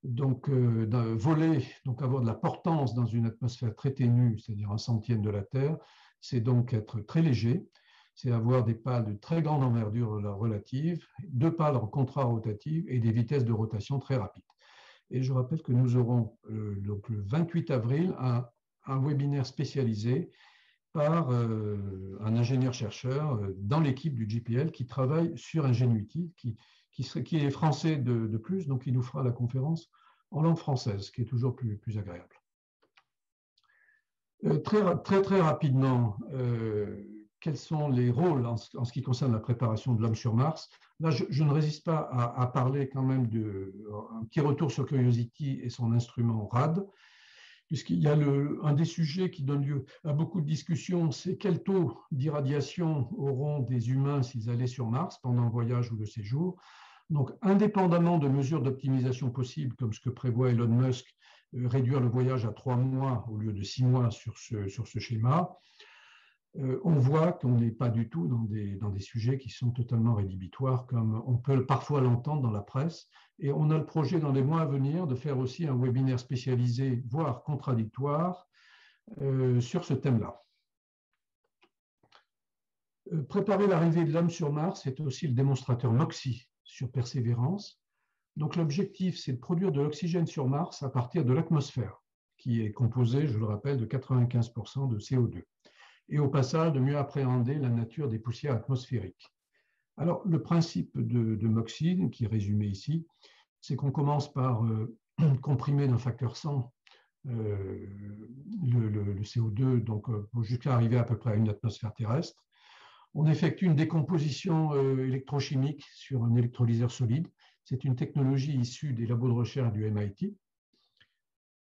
Donc, voler, donc avoir de la portance dans une atmosphère très ténue, c'est-à-dire 1/100 de la Terre, c'est donc être très léger, c'est avoir des pales de très grande envergure relative, 2 pales en contrarotative et des vitesses de rotation très rapides. Et je rappelle que nous aurons donc le 28 avril un webinaire spécialisé par un ingénieur-chercheur dans l'équipe du JPL qui travaille sur Ingenuity, qui est français de plus, donc il nous fera la conférence en langue française, ce qui est toujours plus agréable. Très rapidement, quels sont les rôles en ce qui concerne la préparation de l'homme sur Mars? Là, je ne résiste pas à parler quand même d'un petit retour sur Curiosity et son instrument RAD, puisqu'il y a un des sujets qui donne lieu à beaucoup de discussions, c'est quel taux d'irradiation auront des humains s'ils allaient sur Mars pendant le voyage ou le séjour. Donc, indépendamment de mesures d'optimisation possibles, comme ce que prévoit Elon Musk, réduire le voyage à 3 mois au lieu de 6 mois sur ce schéma, on voit qu'on n'est pas du tout dans des sujets qui sont totalement rédhibitoires, comme on peut parfois l'entendre dans la presse. Et on a le projet dans les mois à venir de faire aussi un webinaire spécialisé, voire contradictoire, sur ce thème-là. Préparer l'arrivée de l'homme sur Mars, c'est aussi le démonstrateur MOXIE sur Persévérance. Donc l'objectif, c'est de produire de l'oxygène sur Mars à partir de l'atmosphère, qui est composée, je le rappelle, de 95% de CO2. Et au passage, de mieux appréhender la nature des poussières atmosphériques. Alors, le principe de MOXIE, qui est résumé ici, c'est qu'on commence par comprimer d'un facteur 100 le CO2, donc jusqu'à arriver à peu près à une atmosphère terrestre. On effectue une décomposition électrochimique sur un électrolyseur solide. C'est une technologie issue des labos de recherche du MIT.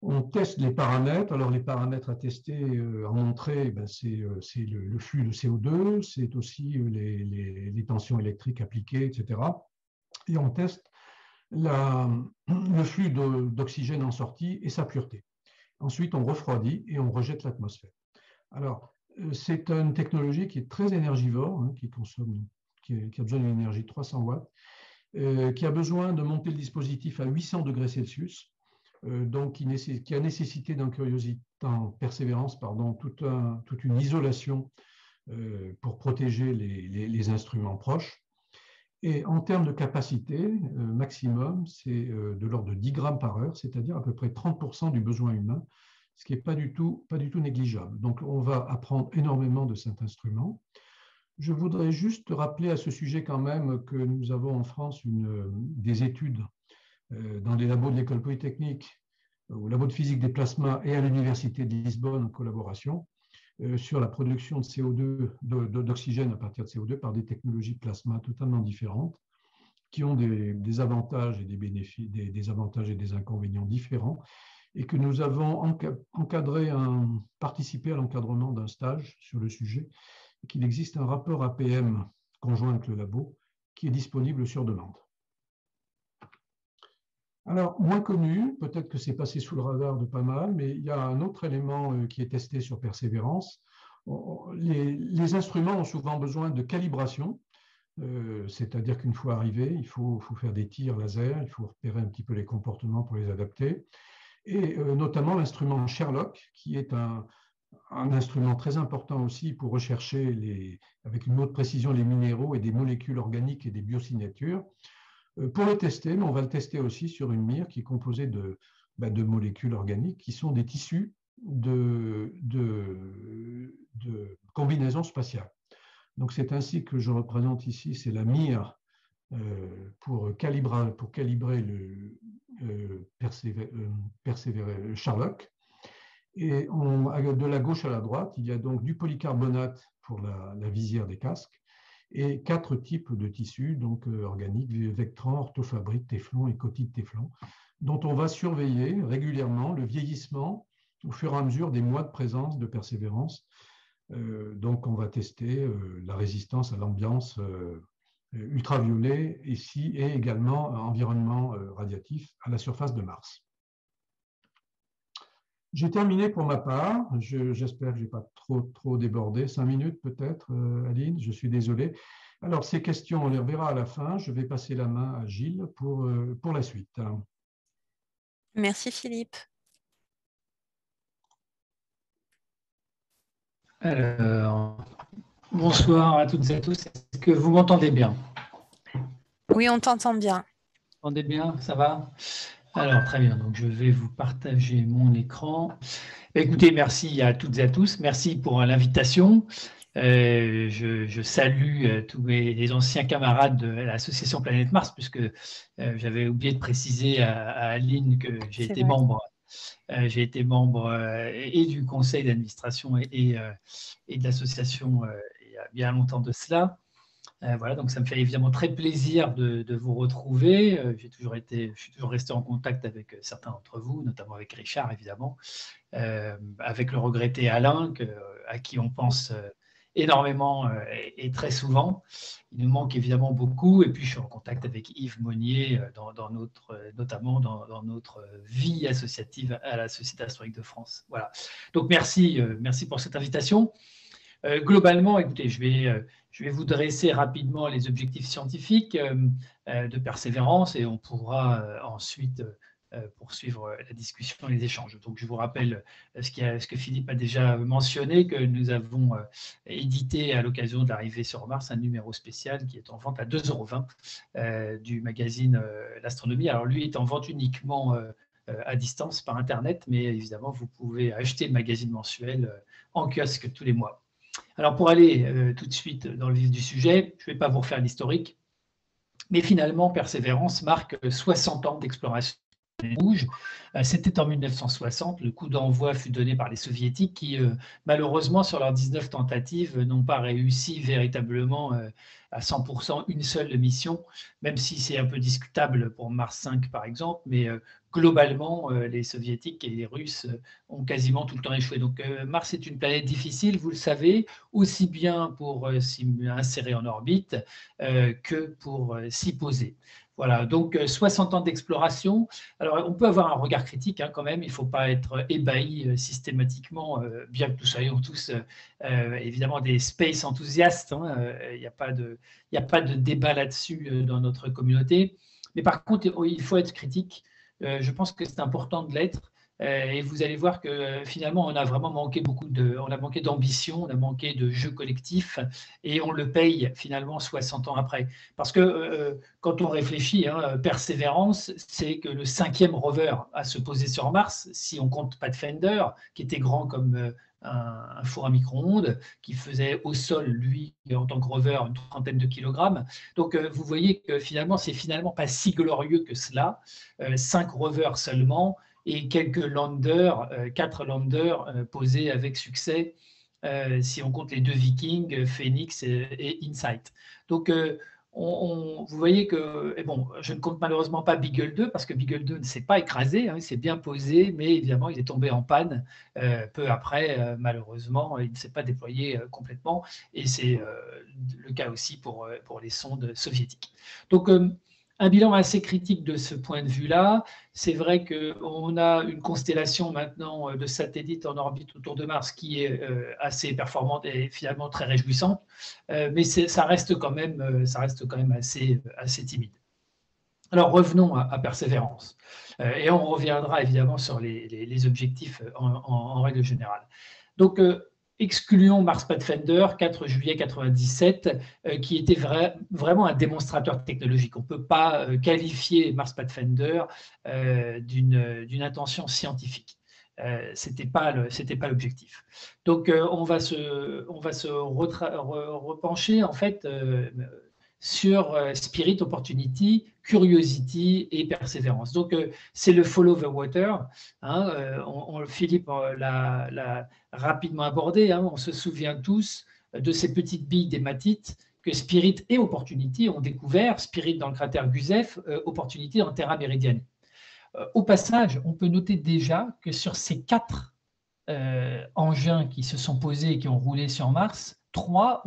On teste les paramètres. Alors, les paramètres à tester en entrée, c'est le flux de CO2, c'est aussi les tensions électriques appliquées, etc. Et on teste le flux d'oxygène en sortie et sa pureté. Ensuite, on refroidit et on rejette l'atmosphère. Alors, c'est une technologie qui est très énergivore, qui a besoin d'une énergie de 300 watts, qui a besoin de monter le dispositif à 800 degrés Celsius, donc qui a nécessité en Persévérance toute une isolation pour protéger les instruments proches. Et en termes de capacité maximum, c'est de l'ordre de 10 grammes par heure, c'est-à-dire à peu près 30% du besoin humain, ce qui n'est pas du tout négligeable. Donc on va apprendre énormément de cet instrument. Je voudrais juste rappeler à ce sujet quand même que nous avons en France des études dans les labos de l'École Polytechnique, au labo de physique des plasmas et à l'Université de Lisbonne en collaboration, sur la production de CO2, d'oxygène à partir de CO2 par des technologies plasma totalement différentes, qui ont des avantages et des bénéfices, des avantages et des inconvénients différents, et que nous avons participé à l'encadrement d'un stage sur le sujet, et qu'il existe un rapport APM conjoint avec le labo qui est disponible sur demande. Alors, moins connu, peut-être que c'est passé sous le radar de pas mal, mais il y a un autre élément qui est testé sur Persévérance. les instruments ont souvent besoin de calibration, c'est-à-dire qu'une fois arrivé, il faut faire des tirs laser, il faut repérer un petit peu les comportements pour les adapter. Et notamment l'instrument Sherlock, qui est un instrument très important aussi pour rechercher avec une haute précision les minéraux et des molécules organiques et des biosignatures. Pour le tester, mais on va le tester aussi sur une mire qui est composée de molécules organiques qui sont des tissus de combinaisons spatiales. Donc c'est ainsi que je représente ici, c'est la mire pour calibrer le Sherlock. Et de la gauche à la droite, il y a donc du polycarbonate pour la visière des casques et 4 types de tissus donc organiques, Vectran, orthofabrique, téflon et coquille de téflon, dont on va surveiller régulièrement le vieillissement au fur et à mesure des mois de présence de persévérance. Donc on va tester la résistance à l'ambiance ultraviolet ici et également environnement radiatif à la surface de Mars. J'ai terminé pour ma part. J'espère que je n'ai pas trop débordé. 5 minutes peut-être, Aline, je suis désolé. Alors, ces questions, on les reverra à la fin. Je vais passer la main à Gilles pour la suite. Merci Philippe. Alors, bonsoir à toutes et à tous. Est-ce que vous m'entendez bien? Oui, on t'entend bien. Vous m'entendez bien? Ça va? Alors, très bien. Donc, je vais vous partager mon écran. Écoutez, merci à toutes et à tous. Merci pour l'invitation. Je salue tous les anciens camarades de l'association Planète Mars, puisque j'avais oublié de préciser à Aline que j'ai été membre. J'ai été membre et du conseil d'administration et de l'association il y a bien longtemps de cela. Voilà, donc ça me fait évidemment très plaisir de vous retrouver. Je suis toujours resté en contact avec certains d'entre vous, notamment avec Richard, évidemment, avec le regretté Alain, à qui on pense énormément et très souvent. Il nous manque évidemment beaucoup. Et puis, je suis en contact avec Yves Monnier, notamment dans notre vie associative à la Société astronomique de France. Voilà. Donc, merci pour cette invitation. Globalement, écoutez, je vais vous dresser rapidement les objectifs scientifiques de persévérance et on pourra ensuite poursuivre la discussion et les échanges. Donc, je vous rappelle ce que Philippe a déjà mentionné, que nous avons édité à l'occasion de l'arrivée sur Mars un numéro spécial qui est en vente à 2,20 € du magazine L'Astronomie. Alors, lui est en vente uniquement à distance par Internet, mais évidemment, vous pouvez acheter le magazine mensuel en kiosque tous les mois. Alors, pour aller tout de suite dans le vif du sujet, je ne vais pas vous refaire l'historique, mais finalement, Persévérance marque 60 ans d'exploration rouge. C'était en 1960, le coup d'envoi fut donné par les soviétiques qui, malheureusement, sur leurs 19 tentatives, n'ont pas réussi véritablement à 100% une seule mission, même si c'est un peu discutable pour Mars 5 par exemple, mais globalement, les soviétiques et les russes ont quasiment tout le temps échoué. Donc Mars est une planète difficile, vous le savez, aussi bien pour s'y insérer en orbite que pour s'y poser. Voilà, donc 60 ans d'exploration. Alors, on peut avoir un regard critique quand même, il ne faut pas être ébahi systématiquement, bien que nous soyons tous évidemment des space enthousiastes, il n'y a pas de débat là-dessus dans notre communauté. Mais par contre, il faut être critique. Je pense que c'est important de l'être. Et vous allez voir que finalement, on a vraiment manqué on a manqué d'ambition, on a manqué de jeu collectif, et on le paye finalement 60 ans après. Parce que quand on réfléchit, Persévérance, c'est que le 5e rover à se poser sur Mars, si on compte Pathfinder, qui était grand comme un four à micro-ondes, qui faisait au sol, lui, en tant que rover, une 30aine de kilogrammes. Donc, vous voyez que finalement, c'est finalement pas si glorieux que cela. 5 rovers seulement, et quelques landers, 4 landers posés avec succès, si on compte les 2 Vikings, Phoenix et Insight. Donc, vous voyez que, et bon, je ne compte malheureusement pas Beagle 2, parce que Beagle 2 ne s'est pas écrasé, il s'est bien posé, mais évidemment, il est tombé en panne peu après, malheureusement, il ne s'est pas déployé complètement, et c'est le cas aussi pour les sondes soviétiques. Donc, Un bilan assez critique de ce point de vue-là. C'est vrai qu'on a une constellation maintenant de satellites en orbite autour de Mars qui est assez performante et finalement très réjouissante, mais ça reste quand même assez timide. Alors revenons à Persévérance, et on reviendra évidemment sur les objectifs en règle générale. Donc, excluons Mars Pathfinder 4 juillet 1997, qui était vraiment un démonstrateur technologique. On ne peut pas qualifier Mars Pathfinder d'une intention scientifique. Ce n'était pas l'objectif. Donc, on va se repencher en fait sur Spirit, Opportunity, Curiosity et Persévérance. Donc, c'est le Follow the Water. Philippe l'a rapidement abordé. On se souvient tous de ces petites billes d'hématite que Spirit et Opportunity ont découvert. Spirit dans le cratère Gusev, Opportunity dans Terra Meridiani. Au passage, on peut noter déjà que sur ces 4 engins qui se sont posés et qui ont roulé sur Mars, 3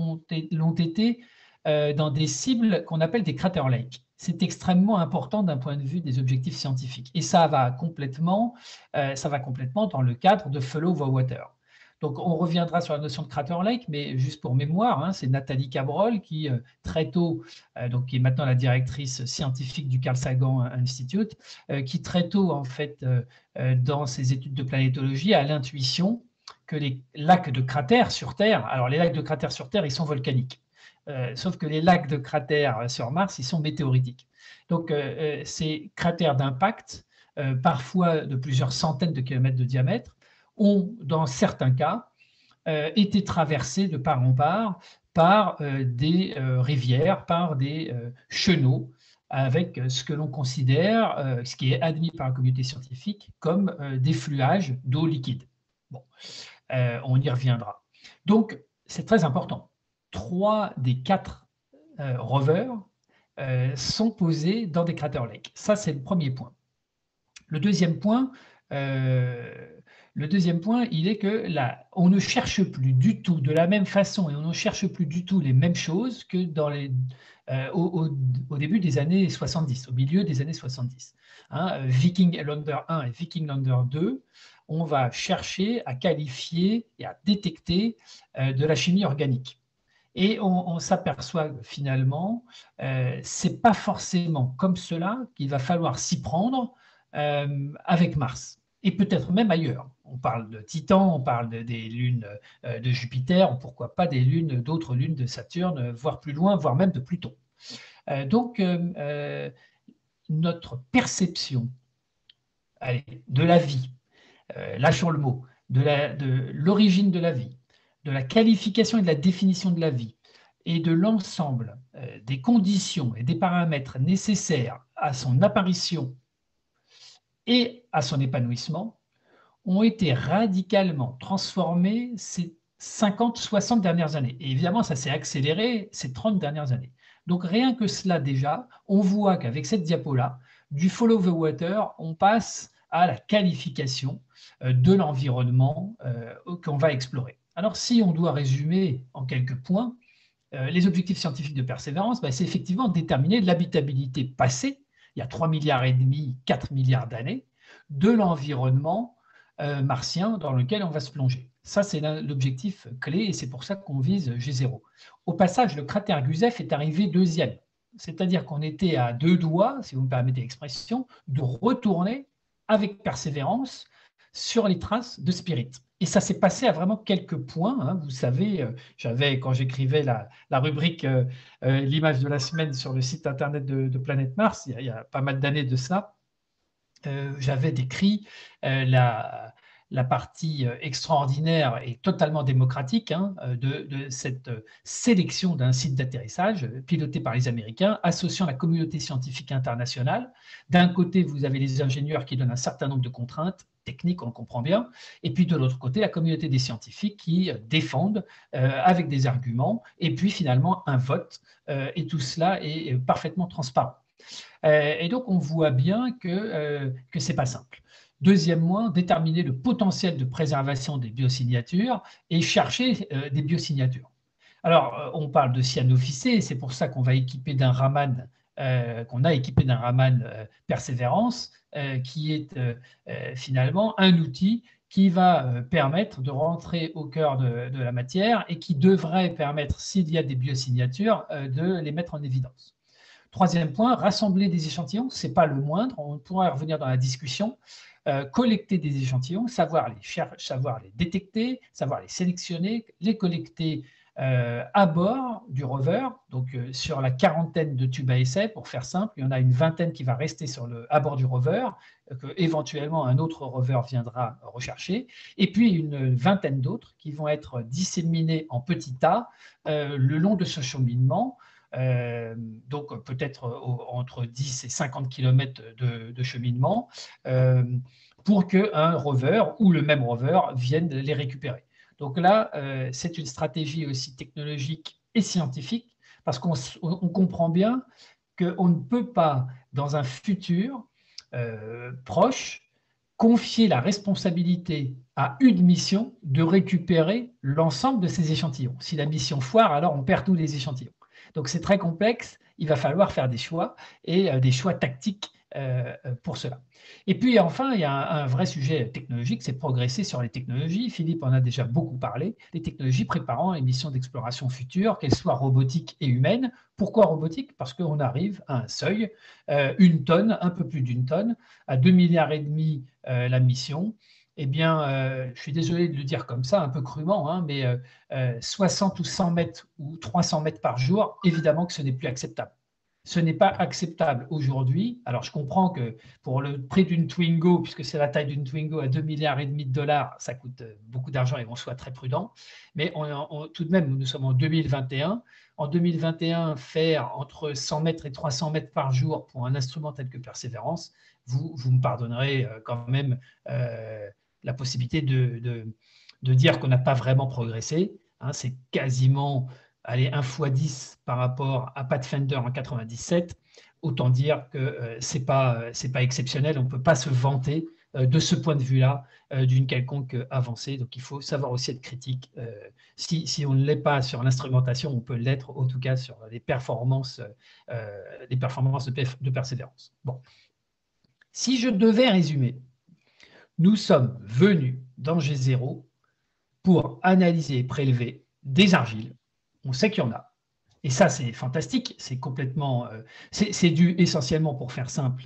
l'ont été dans des cibles qu'on appelle des crater lakes. C'est extrêmement important d'un point de vue des objectifs scientifiques. Et ça va complètement dans le cadre de Follow the Water. Donc, on reviendra sur la notion de crater lake, mais juste pour mémoire, c'est Nathalie Cabrol qui, très tôt, qui est maintenant la directrice scientifique du Carl Sagan Institute, qui très tôt, en fait, dans ses études de planétologie, a l'intuition que les lacs de cratères sur Terre, alors les lacs de cratères sur Terre, ils sont volcaniques. Sauf que les lacs de cratères sur Mars, ils sont météoritiques. Donc, ces cratères d'impact, parfois de plusieurs centaines de kilomètres de diamètre, ont, dans certains cas, été traversés de part en part par des rivières, par des chenaux, avec ce que l'on considère, ce qui est admis par la communauté scientifique, comme des fluages d'eau liquide. Bon, on y reviendra. Donc, c'est très important. 3 des 4 rovers sont posés dans des crater lakes. Ça, c'est le premier point. Le deuxième point, il est que là, on ne cherche plus du tout de la même façon et on ne cherche plus du tout les mêmes choses que au début des années 70, au milieu des années 70. Viking Lander 1 et Viking Lander 2, on va chercher à qualifier et à détecter de la chimie organique. Et on s'aperçoit finalement, c'est pas forcément comme cela qu'il va falloir s'y prendre avec Mars, et peut-être même ailleurs. On parle de Titan, on parle des lunes de Jupiter, ou pourquoi pas d'autres lunes de Saturne, voire plus loin, voire même de Pluton. Donc, notre perception de la vie, lâchons le mot, de l'origine de la vie, de la qualification et de la définition de la vie, et de l'ensemble des conditions et des paramètres nécessaires à son apparition et à son épanouissement, ont été radicalement transformés ces 50-60 dernières années. Et évidemment, ça s'est accéléré ces 30 dernières années. Donc rien que cela déjà, on voit qu'avec cette diapo-là, du Follow the Water, on passe à la qualification de l'environnement qu'on va explorer. Alors, si on doit résumer en quelques points, les objectifs scientifiques de Persévérance, c'est effectivement déterminer l'habitabilité passée, il y a 3,5 milliards, 4 milliards d'années, de l'environnement martien dans lequel on va se plonger. Ça, c'est l'objectif clé et c'est pour ça qu'on vise G0. Au passage, le cratère Gusev est arrivé deuxième. C'est-à-dire qu'on était à 2 doigts, si vous me permettez l'expression, de retourner avec Persévérance sur les traces de Spirit. Et ça s'est passé à vraiment quelques points. Vous savez, quand j'écrivais la rubrique l'image de la semaine sur le site internet de Planète Mars, il y a pas mal d'années de ça, j'avais décrit la partie extraordinaire et totalement démocratique de cette sélection d'un site d'atterrissage piloté par les Américains, associant la communauté scientifique internationale. D'un côté, vous avez les ingénieurs qui donnent un certain nombre de contraintes techniques, on le comprend bien, et puis de l'autre côté, la communauté des scientifiques qui défendent avec des arguments, et puis finalement un vote, et tout cela est parfaitement transparent. Et donc, on voit bien que ce n'est pas simple. Deuxièmement, déterminer le potentiel de préservation des biosignatures et chercher des biosignatures. Alors, on parle de cyanophycées, c'est pour ça qu'on va équiper d'un Raman qu'on a équipé d'un Raman Perseverance, qui est finalement un outil qui va permettre de rentrer au cœur de la matière et qui devrait permettre, s'il y a des biosignatures, de les mettre en évidence. Troisième point, rassembler des échantillons, ce n'est pas le moindre, on pourra y revenir dans la discussion. Collecter des échantillons, savoir les détecter, savoir les sélectionner, les collecter à bord du rover, donc sur la quarantaine de tubes à essai, pour faire simple, il y en a une vingtaine qui va rester à bord du rover, que éventuellement un autre rover viendra rechercher, et puis une vingtaine d'autres qui vont être disséminés en petits tas le long de ce cheminement, donc peut-être entre 10 et 50 km de cheminement, pour qu'un rover ou le même rover vienne les récupérer. Donc là, c'est une stratégie aussi technologique et scientifique, parce qu'on comprend bien qu'on ne peut pas, dans un futur proche, confier la responsabilité à une mission de récupérer l'ensemble de ces échantillons. Si la mission foire, alors on perd tous les échantillons. Donc c'est très complexe, il va falloir faire des choix et des choix tactiques pour cela. Et puis enfin, il y a un vrai sujet technologique, c'est progresser sur les technologies. Philippe en a déjà beaucoup parlé, les technologies préparant les missions d'exploration future, qu'elles soient robotiques et humaines. Pourquoi robotique? Parce qu'on arrive à un seuil, une tonne, un peu plus d'une tonne, à 2,5 milliards la mission. Eh bien, je suis désolé de le dire comme ça, un peu crûment, hein, mais 60 ou 100 mètres ou 300 mètres par jour, évidemment que ce n'est plus acceptable. Ce n'est pas acceptable aujourd'hui. Alors, je comprends que pour le prix d'une Twingo, puisque c'est la taille d'une Twingo à 2,5 milliards de dollars, ça coûte beaucoup d'argent et on soit très prudent. Mais tout de même, nous sommes en 2021. En 2021, faire entre 100 mètres et 300 mètres par jour pour un instrument tel que Perseverance, vous me pardonnerez quand même la possibilité de dire qu'on n'a pas vraiment progressé. Hein, c'est quasiment 1 x 10 par rapport à Pathfinder en 97. Autant dire que ce n'est pas exceptionnel. On ne peut pas se vanter de ce point de vue-là d'une quelconque avancée. Donc, il faut savoir aussi être critique. Si on ne l'est pas sur l'instrumentation, on peut l'être en tout cas sur les performances de Persévérance. Bon. Si je devais résumer, nous sommes venus dans G0 pour analyser et prélever des argiles. On sait qu'il y en a. Et ça, c'est fantastique. C'est complètement. C'est dû essentiellement, pour faire simple,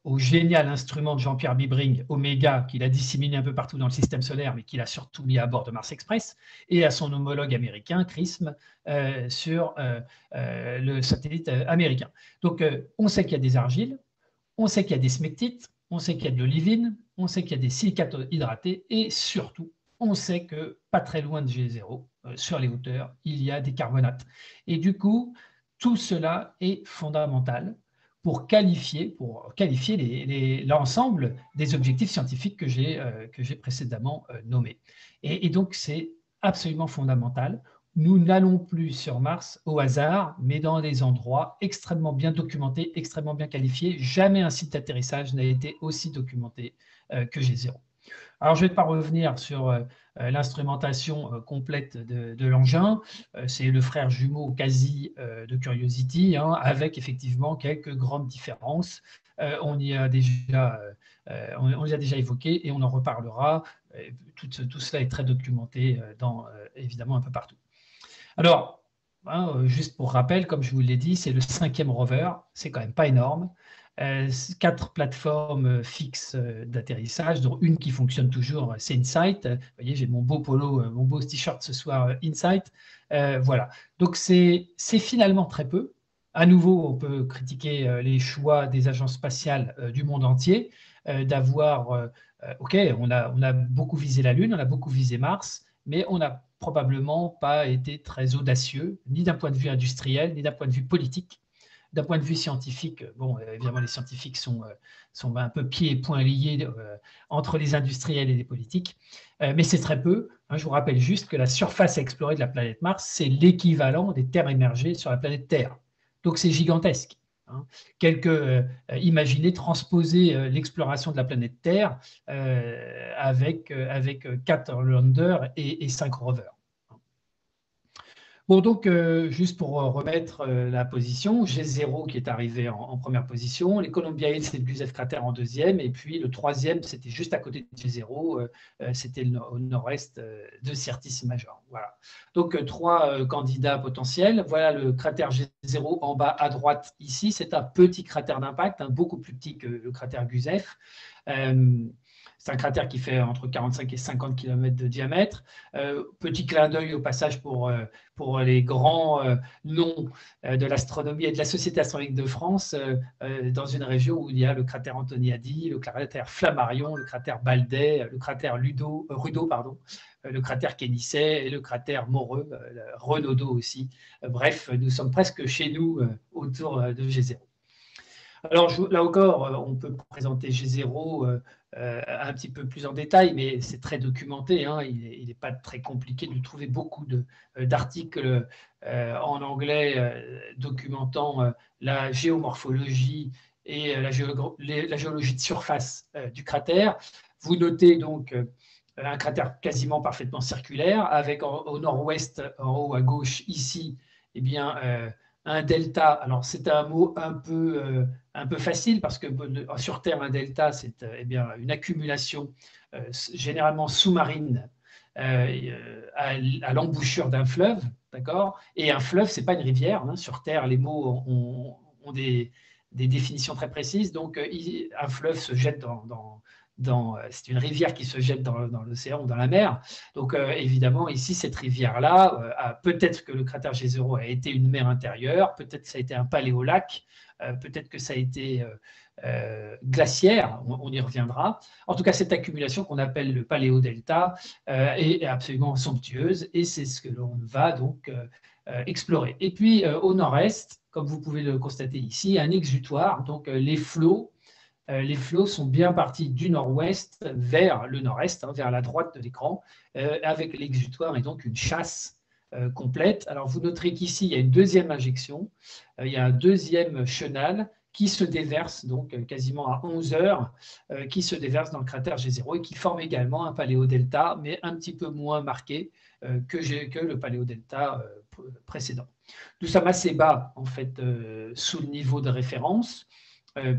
au génial instrument de Jean-Pierre Bibring, Omega, qu'il a disséminé un peu partout dans le système solaire, mais qu'il a surtout mis à bord de Mars Express, et à son homologue américain, CRISM, sur le satellite américain. Donc, on sait qu'il y a des argiles, on sait qu'il y a des smectites, on sait qu'il y a de l'olivine, on sait qu'il y a des silicates hydratés, et surtout, on sait que pas très loin de G0, sur les hauteurs, il y a des carbonates. Et du coup, tout cela est fondamental pour qualifier l'ensemble des objectifs scientifiques que j'ai précédemment nommés. Et donc, c'est absolument fondamental. Nous n'allons plus sur Mars au hasard, mais dans des endroits extrêmement bien documentés, extrêmement bien qualifiés. Jamais un site d'atterrissage n'a été aussi documenté que G0. Alors, je ne vais pas revenir sur l'instrumentation complète de l'engin. C'est le frère jumeau quasi de Curiosity, hein, avec effectivement quelques grandes différences. On les a déjà évoquées et on en reparlera. Tout cela est très documenté évidemment un peu partout. Alors, hein, juste pour rappel, comme je vous l'ai dit, c'est le 5e rover. C'est quand même pas énorme. 4 plateformes fixes d'atterrissage, dont une qui fonctionne toujours, c'est Insight. Vous voyez, j'ai mon beau polo, mon beau t-shirt ce soir, Insight. Voilà. Donc, c'est finalement très peu. À nouveau, on peut critiquer les choix des agences spatiales du monde entier, d'avoir, OK, on a beaucoup visé la Lune, on a beaucoup visé Mars, mais on n'a probablement pas été très audacieux, ni d'un point de vue industriel, ni d'un point de vue politique. D'un point de vue scientifique, bon, évidemment, les scientifiques sont un peu pieds et poings liés entre les industriels et les politiques, mais c'est très peu. Hein, je vous rappelle juste que la surface à explorer de la planète Mars, c'est l'équivalent des terres émergées sur la planète Terre. Donc, c'est gigantesque. Hein. Imaginez transposer l'exploration de la planète Terre avec 4 landers et 5 rovers. Bon, donc, juste pour remettre la position, G0 qui est arrivé en première position, les Columbia Hills et le Gusev cratère en deuxième, et puis le troisième, c'était juste à côté de G0, c'était au nord-est de Syrtis Major. Voilà. Donc, trois candidats potentiels. Voilà le cratère G0 en bas à droite ici. C'est un petit cratère d'impact, beaucoup plus petit que le cratère Gusev. C'est un cratère qui fait entre 45 et 50 km de diamètre. Petit clin d'œil au passage pour les grands noms de l'astronomie et de la Société astronomique de France, dans une région où il y a le cratère Antoniadi, le cratère Flammarion, le cratère Baldet, le cratère Rudeau, le cratère Kénisset et le cratère Moreux, Renaudot aussi. Bref, nous sommes presque chez nous autour de G0. Alors là encore, on peut présenter G0 un petit peu plus en détail, mais c'est très documenté. Hein. Il n'est pas très compliqué de trouver beaucoup d'articles en anglais documentant la géomorphologie et la géologie de surface du cratère. Vous notez donc un cratère quasiment parfaitement circulaire, avec au nord-ouest, en haut à gauche, ici, eh bien, un delta. Alors, c'est un mot un peu facile parce que sur Terre, un delta, c'est eh bien une accumulation généralement sous-marine à l'embouchure d'un fleuve, d'accord. Et un fleuve, c'est pas une rivière. Hein. Sur Terre, les mots ont des définitions très précises. Donc, un fleuve se jette c'est une rivière qui se jette dans l'océan ou dans la mer. Donc, évidemment, ici, cette rivière-là, peut-être que le cratère G0 a été une mer intérieure, peut-être que ça a été un paléolac, peut-être que ça a été glaciaire, on y reviendra. En tout cas, cette accumulation qu'on appelle le paléodelta est absolument somptueuse et c'est ce que l'on va donc explorer. Et puis, au nord-est, comme vous pouvez le constater ici, un exutoire, donc les flots sont bien partis du nord-ouest vers le nord-est, hein, vers la droite de l'écran, avec l'exutoire et donc une chasse complète. Alors, vous noterez qu'ici, il y a une deuxième injection, il y a un deuxième chenal qui se déverse, donc quasiment à 11 heures, qui se déverse dans le cratère G0 et qui forme également un paléodelta, mais un petit peu moins marqué que le paléodelta précédent. Nous sommes assez bas, en fait, sous le niveau de référence,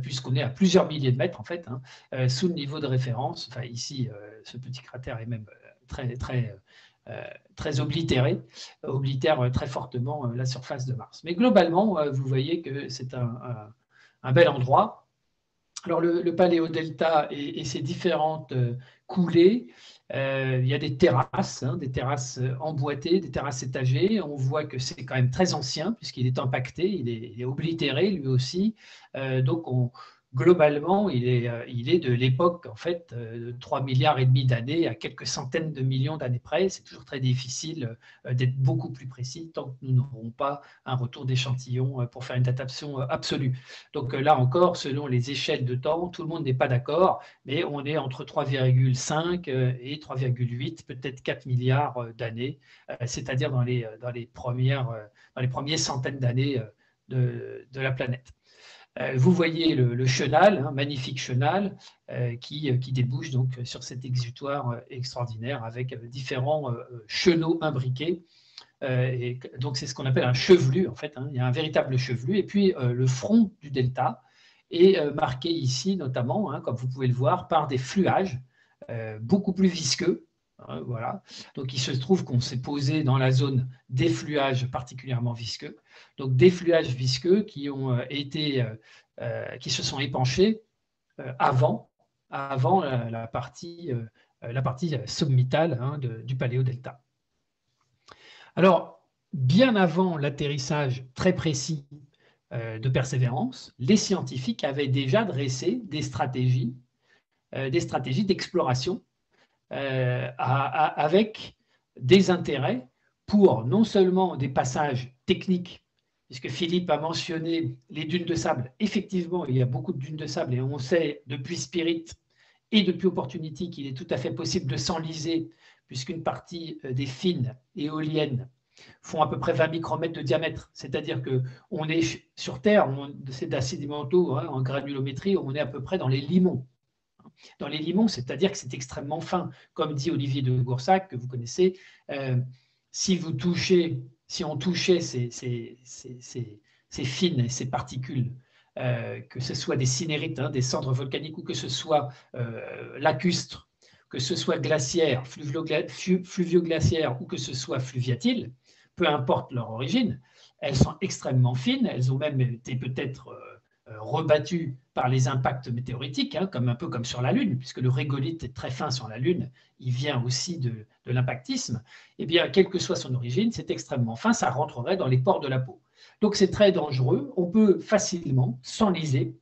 puisqu'on est à plusieurs milliers de mètres, en fait, hein, sous le niveau de référence. Enfin, ici, ce petit cratère est même très oblitéré, oblitère très fortement la surface de Mars. Mais globalement, vous voyez que c'est un bel endroit. Alors, le paléodelta et ses différentes coulées, il y a des terrasses emboîtées, des terrasses étagées. On voit que c'est quand même très ancien puisqu'il est impacté, il est oblitéré lui aussi. Donc, globalement, il est de l'époque en fait de 3,5 milliards d'années à quelques centaines de millions d'années près. C'est toujours très difficile d'être beaucoup plus précis tant que nous n'aurons pas un retour d'échantillon pour faire une datation absolue. Donc là encore, selon les échelles de temps, tout le monde n'est pas d'accord, mais on est entre 3,5 et 3,8, peut-être 4 milliards d'années, c'est-à-dire dans les premières centaines d'années de la planète. Vous voyez le chenal, hein, magnifique chenal, qui débouche donc sur cet exutoire extraordinaire avec différents chenaux imbriqués. Et donc c'est ce qu'on appelle un chevelu en fait. Hein, il y a un véritable chevelu. Et puis le front du delta est marqué ici notamment, hein, comme vous pouvez le voir, par des fluages beaucoup plus visqueux. Voilà. Donc, il se trouve qu'on s'est posé dans la zone des fluages particulièrement visqueux. Donc, des fluages visqueux qui se sont épanchés avant la partie sommitale, hein, du paléodelta. Alors, bien avant l'atterrissage très précis de Persévérance, les scientifiques avaient déjà dressé des stratégies d'exploration avec des intérêts pour non seulement des passages techniques, puisque Philippe a mentionné les dunes de sable. Effectivement, il y a beaucoup de dunes de sable et on sait depuis Spirit et depuis Opportunity qu'il est tout à fait possible de s'enliser, puisqu'une partie des fines éoliennes font à peu près 20 micromètres de diamètre. C'est-à-dire qu'on est sur Terre, c'est d'acides mentaux, hein, en granulométrie, on est à peu près dans les limons. Dans les limons, c'est-à-dire que c'est extrêmement fin. Comme dit Olivier de Goursac, que vous connaissez, si vous touchez si on touchait ces fines et ces particules, que ce soit des cinérites, hein, des cendres volcaniques, ou que ce soit lacustre, que ce soit glaciaire, fluvioglaciaire, ou que ce soit fluviatile, peu importe leur origine, elles sont extrêmement fines, elles ont même été peut-être rebattues par les impacts météoritiques, hein, un peu comme sur la Lune, puisque le régolithe est très fin sur la Lune, il vient aussi de l'impactisme. Eh bien, quelle que soit son origine, c'est extrêmement fin, ça rentrerait dans les pores de la peau. Donc c'est très dangereux, on peut facilement s'enliser,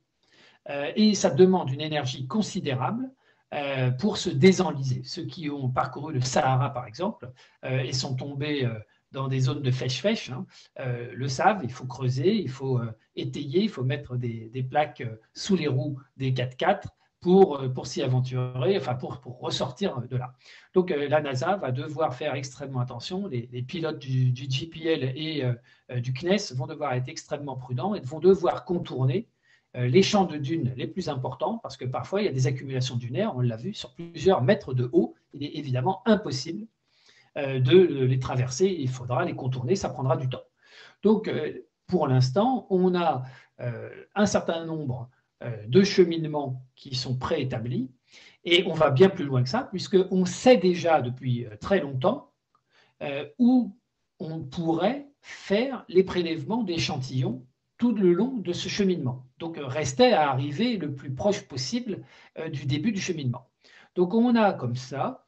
et ça demande une énergie considérable pour se désenliser. Ceux qui ont parcouru le Sahara, par exemple, et sont tombés dans des zones de fèche-fèche, hein, le savent, il faut creuser, il faut étayer, il faut mettre des plaques sous les roues des 4x4 pour s'y aventurer, enfin pour ressortir de là. Donc la NASA va devoir faire extrêmement attention, les pilotes du JPL et du CNES vont devoir être extrêmement prudents et vont devoir contourner les champs de dunes les plus importants, parce que parfois il y a des accumulations dunaires, on l'a vu, sur plusieurs mètres de haut. Il est évidemment impossible de les traverser, il faudra les contourner, ça prendra du temps. Donc pour l'instant, on a un certain nombre de cheminements qui sont préétablis, et on va bien plus loin que ça, puisqu'on sait déjà depuis très longtemps où on pourrait faire les prélèvements d'échantillons tout le long de ce cheminement. Donc, restait à arriver le plus proche possible du début du cheminement. Donc, on a comme ça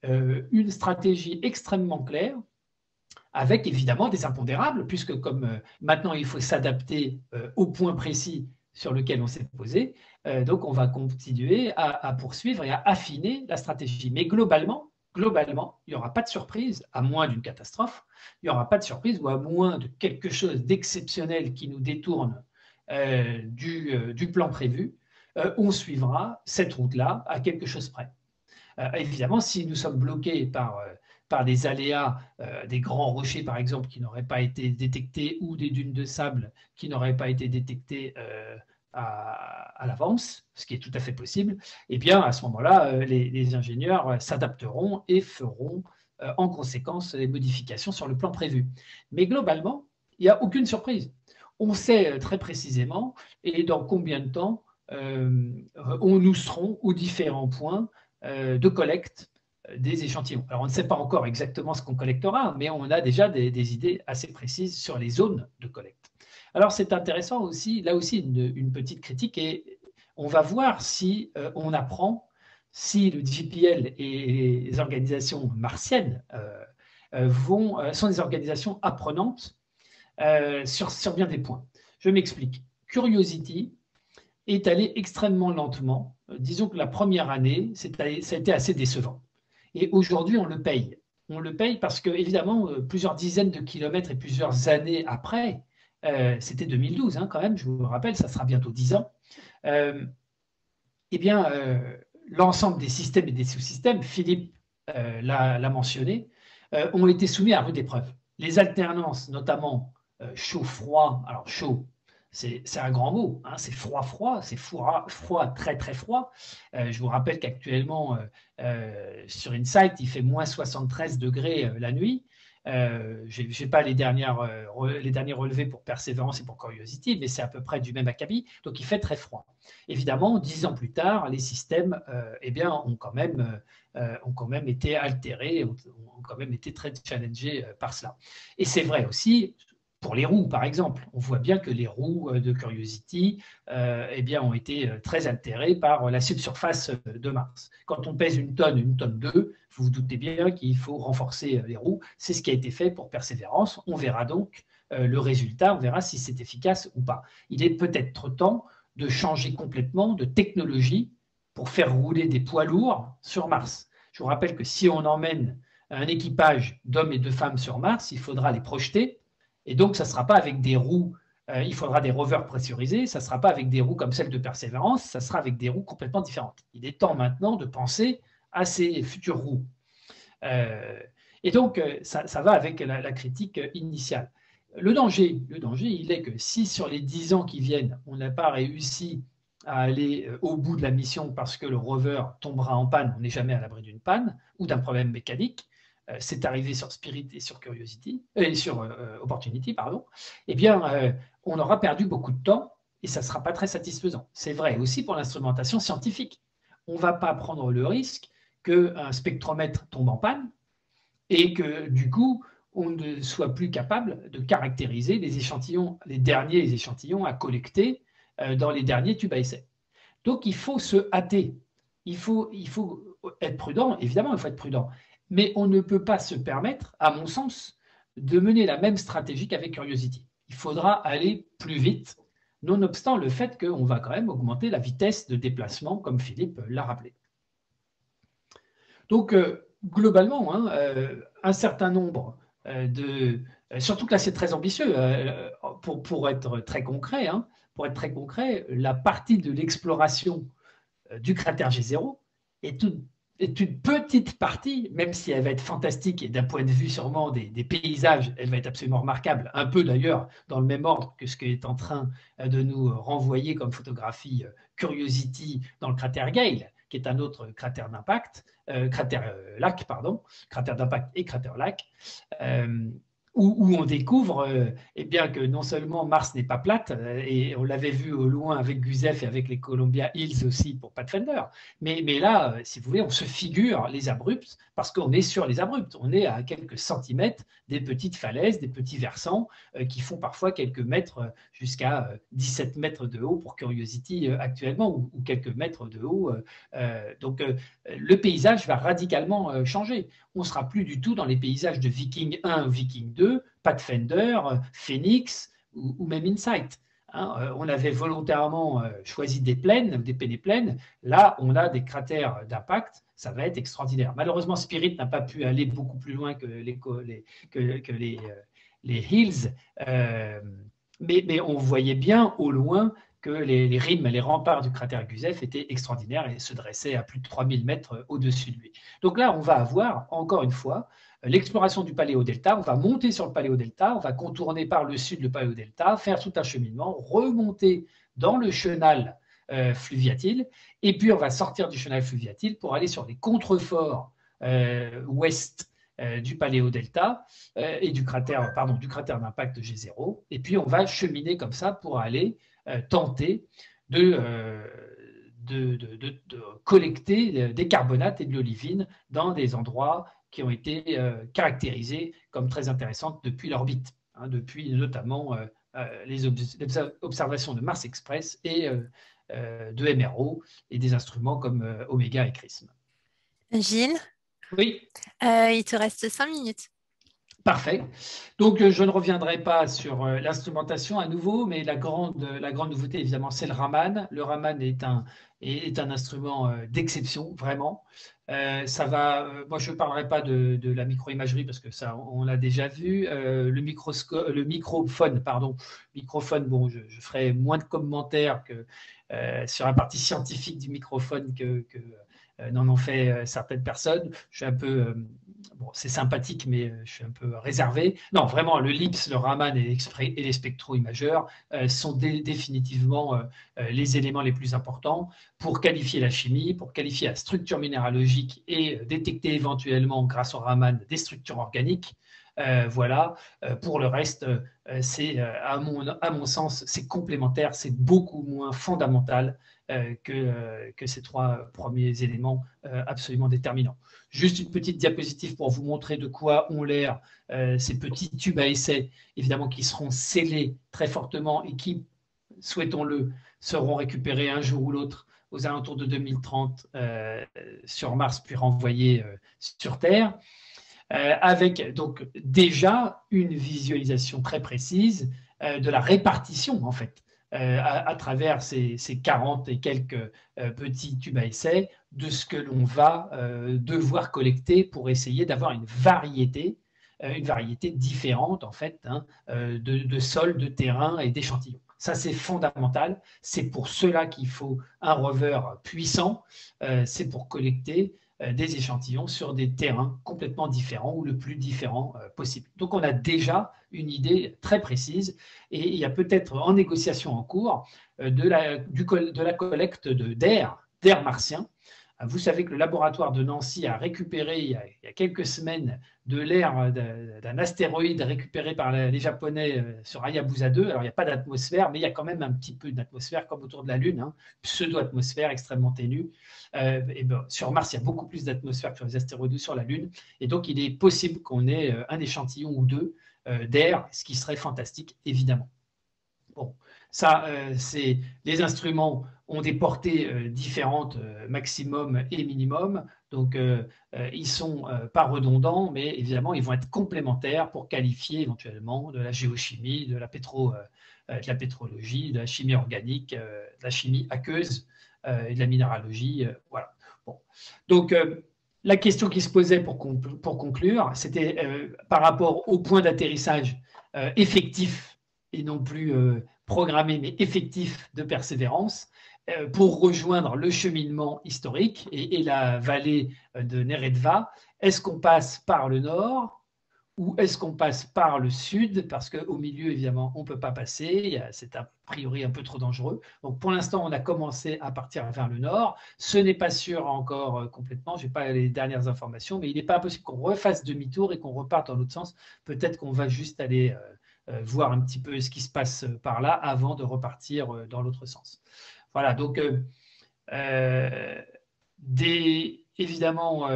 une stratégie extrêmement claire, avec évidemment des impondérables, puisque comme maintenant il faut s'adapter au point précis sur lequel on s'est posé, donc on va continuer à poursuivre et à affiner la stratégie. Mais globalement, il n'y aura pas de surprise, à moins d'une catastrophe, il n'y aura pas de surprise, ou à moins de quelque chose d'exceptionnel qui nous détourne du plan prévu, on suivra cette route-là à quelque chose près. Évidemment, si nous sommes bloqués par des aléas, des grands rochers par exemple qui n'auraient pas été détectés, ou des dunes de sable qui n'auraient pas été détectées à l'avance, ce qui est tout à fait possible, eh bien à ce moment-là, les ingénieurs s'adapteront et feront en conséquence les modifications sur le plan prévu. Mais globalement, il n'y a aucune surprise. On sait très précisément et dans combien de temps nous serons aux différents points de collecte des échantillons. Alors, on ne sait pas encore exactement ce qu'on collectera, mais on a déjà des idées assez précises sur les zones de collecte. Alors, c'est intéressant aussi, là aussi, une petite critique, et on va voir si on apprend, si le JPL et les organisations martiennes sont des organisations apprenantes sur bien des points. Je m'explique. Curiosity est allé extrêmement lentement. Disons que la première année, ça a été assez décevant. Et aujourd'hui, on le paye. On le paye parce que, évidemment, plusieurs dizaines de kilomètres et plusieurs années après, c'était 2012 hein, quand même, je vous rappelle, ça sera bientôt 10 ans, eh bien, l'ensemble des systèmes et des sous-systèmes, Philippe l'a mentionné, ont été soumis à rude épreuve. Les alternances, notamment chaud-froid, alors chaud, c'est un grand mot, hein, c'est froid, c'est froid, très très froid. Je vous rappelle qu'actuellement, sur InSight, il fait moins 73 degrés la nuit. Je n'ai pas les derniers relevés pour Persévérance et pour Curiosity, mais c'est à peu près du même acabit, donc il fait très froid. Évidemment, 10 ans plus tard, les systèmes eh bien, ont quand même été altérés, ont quand même été très challengés par cela. Et c'est vrai aussi pour les roues, par exemple. On voit bien que les roues de Curiosity eh bien, ont été très altérées par la subsurface de Mars. Quand on pèse une tonne 2, vous vous doutez bien qu'il faut renforcer les roues. C'est ce qui a été fait pour Persévérance. On verra donc le résultat, on verra si c'est efficace ou pas. Il est peut-être temps de changer complètement de technologie pour faire rouler des poids lourds sur Mars. Je vous rappelle que si on emmène un équipage d'hommes et de femmes sur Mars, il faudra les projeter. Et donc, ça ne sera pas avec des roues, il faudra des rovers pressurisés, ça ne sera pas avec des roues comme celle de Persévérance, ça sera avec des roues complètement différentes. Il est temps maintenant de penser à ces futures roues. Et donc, ça va avec la critique initiale. Le danger, il est que si sur les 10 ans qui viennent, on n'a pas réussi à aller au bout de la mission parce que le rover tombera en panne, on n'est jamais à l'abri d'une panne ou d'un problème mécanique, c'est arrivé sur Spirit et sur Curiosity, et sur Opportunity, pardon, eh bien, on aura perdu beaucoup de temps et ça ne sera pas très satisfaisant. C'est vrai aussi pour l'instrumentation scientifique. On ne va pas prendre le risque qu'un spectromètre tombe en panne et que, du coup, on ne soit plus capable de caractériser les échantillons, les derniers échantillons à collecter dans les derniers tubes à essai. Donc, il faut se hâter. Il faut être prudent, évidemment, il faut être prudent. Mais on ne peut pas se permettre, à mon sens, de mener la même stratégie qu'avec Curiosity. Il faudra aller plus vite, nonobstant le fait qu'on va quand même augmenter la vitesse de déplacement, comme Philippe l'a rappelé. Donc, globalement, un certain nombre surtout que là, c'est très ambitieux. Pour être très concret, la partie de l'exploration du cratère G0 est une petite partie, même si elle va être fantastique et d'un point de vue sûrement des paysages, elle va être absolument remarquable, un peu d'ailleurs dans le même ordre que ce qui est en train de nous renvoyer comme photographie Curiosity dans le cratère Gale, qui est un autre cratère d'impact, cratère d'impact et cratère lac, où on découvre eh bien, que non seulement Mars n'est pas plate, et on l'avait vu au loin avec Gusev et avec les Columbia Hills aussi pour Pathfinder, mais là, si vous voulez, on se figure les abrupts parce qu'on est sur les abrupts. On est à quelques centimètres des petites falaises, des petits versants qui font parfois quelques mètres jusqu'à 17 mètres de haut pour Curiosity actuellement, ou quelques mètres de haut. Donc, le paysage va radicalement changer. On ne sera plus du tout dans les paysages de Viking 1 ou Viking 2, Pathfinder, Phoenix ou même Insight. On avait volontairement choisi des plaines, des pénéplaines. Là, on a des cratères d'impact. Ça va être extraordinaire. Malheureusement, Spirit n'a pas pu aller beaucoup plus loin que les Hills. Mais on voyait bien au loin que les rimes, les remparts du cratère Gusev étaient extraordinaires et se dressaient à plus de 3000 mètres au-dessus de lui. Donc là, on va avoir, encore une fois, l'exploration du paléodelta. On va monter sur le paléodelta, on va contourner par le sud le paléodelta, faire tout un cheminement, remonter dans le chenal fluviatile, et puis on va sortir du chenal fluviatile pour aller sur les contreforts ouest du paléodelta et du cratère d'impact G0. Et puis on va cheminer comme ça pour aller tenter de collecter des carbonates et de l'olivine dans des endroits qui ont été caractérisés comme très intéressants depuis l'orbite, depuis notamment les observations de Mars Express et de MRO et des instruments comme Omega et CRISM. Gilles, oui. Il te reste 5 minutes. Parfait. Donc, je ne reviendrai pas sur l'instrumentation à nouveau, mais la grande nouveauté, évidemment, c'est le Raman. Le Raman est un instrument d'exception, vraiment. Moi, je ne parlerai pas de la micro-imagerie parce que ça, on l'a déjà vu. Le microphone, bon, je ferai moins de commentaires que sur la partie scientifique du microphone que n'en ont fait certaines personnes. Je suis un peu... bon, c'est sympathique, mais je suis un peu réservé. Non, vraiment, le LIPS, le Raman et les spectro-imageurs sont définitivement les éléments les plus importants pour qualifier la chimie, pour qualifier la structure minéralogique et détecter éventuellement, grâce au Raman, des structures organiques. Voilà. Pour le reste, c'est à mon sens, c'est complémentaire, c'est beaucoup moins fondamental que ces trois premiers éléments absolument déterminants. Juste une petite diapositive pour vous montrer de quoi ont l'air ces petits tubes à essai, évidemment qui seront scellés très fortement et qui, souhaitons-le, seront récupérés un jour ou l'autre aux alentours de 2030 sur Mars, puis renvoyés sur Terre. Avec donc déjà une visualisation très précise de la répartition en fait à travers ces 40 et quelques petits tubes à essai de ce que l'on va devoir collecter pour essayer d'avoir une variété différente en fait de sols, de terrains et d'échantillons. Ça, c'est fondamental. C'est pour cela qu'il faut un rover puissant. C'est pour collecter des échantillons sur des terrains complètement différents ou le plus différent possible. Donc, on a déjà une idée très précise et il y a peut-être en négociation en cours de la collecte d'air martien Vous savez que le laboratoire de Nancy a récupéré il y a quelques semaines de l'air d'un astéroïde récupéré par les Japonais sur Hayabusa 2. Alors, il n'y a pas d'atmosphère, mais il y a quand même un petit peu d'atmosphère comme autour de la Lune, hein, pseudo-atmosphère extrêmement ténue. Et ben, sur Mars, il y a beaucoup plus d'atmosphère que sur les astéroïdes ou sur la Lune. Et donc, il est possible qu'on ait un échantillon ou deux d'air, ce qui serait fantastique, évidemment. Bon, ça, les instruments ont des portées différentes, maximum et minimum. Donc, ils ne sont pas redondants, mais évidemment, ils vont être complémentaires pour qualifier éventuellement de la géochimie, de la pétrologie, de la chimie organique, de la chimie aqueuse et de la minéralogie. Voilà. Bon. Donc, la question qui se posait pour conclure, c'était par rapport au point d'atterrissage effectif et non plus programmé, mais effectif de Persévérance, pour rejoindre le cheminement historique et la vallée de Neretva. Est-ce qu'on passe par le nord ou est-ce qu'on passe par le sud? Parce qu'au milieu, évidemment, on ne peut pas passer. C'est a priori un peu trop dangereux. Donc, pour l'instant, on a commencé à partir vers le nord. Ce n'est pas sûr encore complètement. Je n'ai pas les dernières informations, mais il n'est pas impossible qu'on refasse demi-tour et qu'on reparte dans l'autre sens. Peut-être qu'on va juste aller voir un petit peu ce qui se passe par là avant de repartir dans l'autre sens. Voilà, donc évidemment,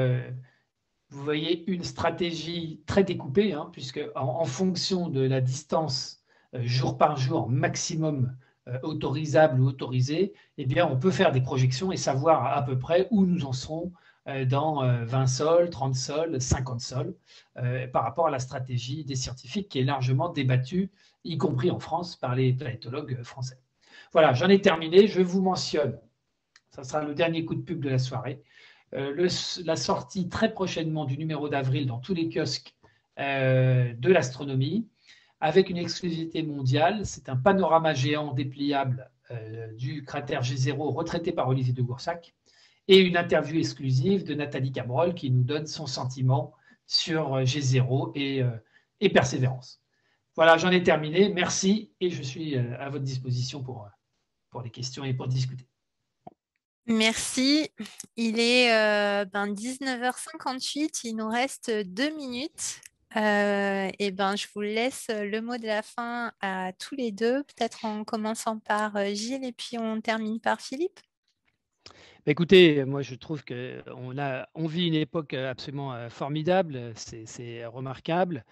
vous voyez une stratégie très découpée, hein, puisque en fonction de la distance jour par jour maximum autorisable ou autorisée, eh bien, on peut faire des projections et savoir à peu près où nous en serons dans 20 sols, 30 sols, 50 sols, par rapport à la stratégie des scientifiques qui est largement débattue, y compris en France, par les planétologues français. Voilà, j'en ai terminé. Je vous mentionne, ça sera le dernier coup de pub de la soirée, la sortie très prochainement du numéro d'avril dans tous les kiosques de l'astronomie, avec une exclusivité mondiale. C'est un panorama géant dépliable du cratère G0 retraité par Olivier de Goursac, et une interview exclusive de Nathalie Cabrol qui nous donne son sentiment sur G0 et Persévérance. Voilà, j'en ai terminé. Merci et je suis à votre disposition pour les questions et pour discuter. Merci. Il est 19h58. Il nous reste 2 minutes. Et je vous laisse le mot de la fin à tous les deux, peut-être en commençant par Gilles et puis on termine par Philippe. Écoutez, moi je trouve qu'on vit une époque absolument formidable, c'est remarquable.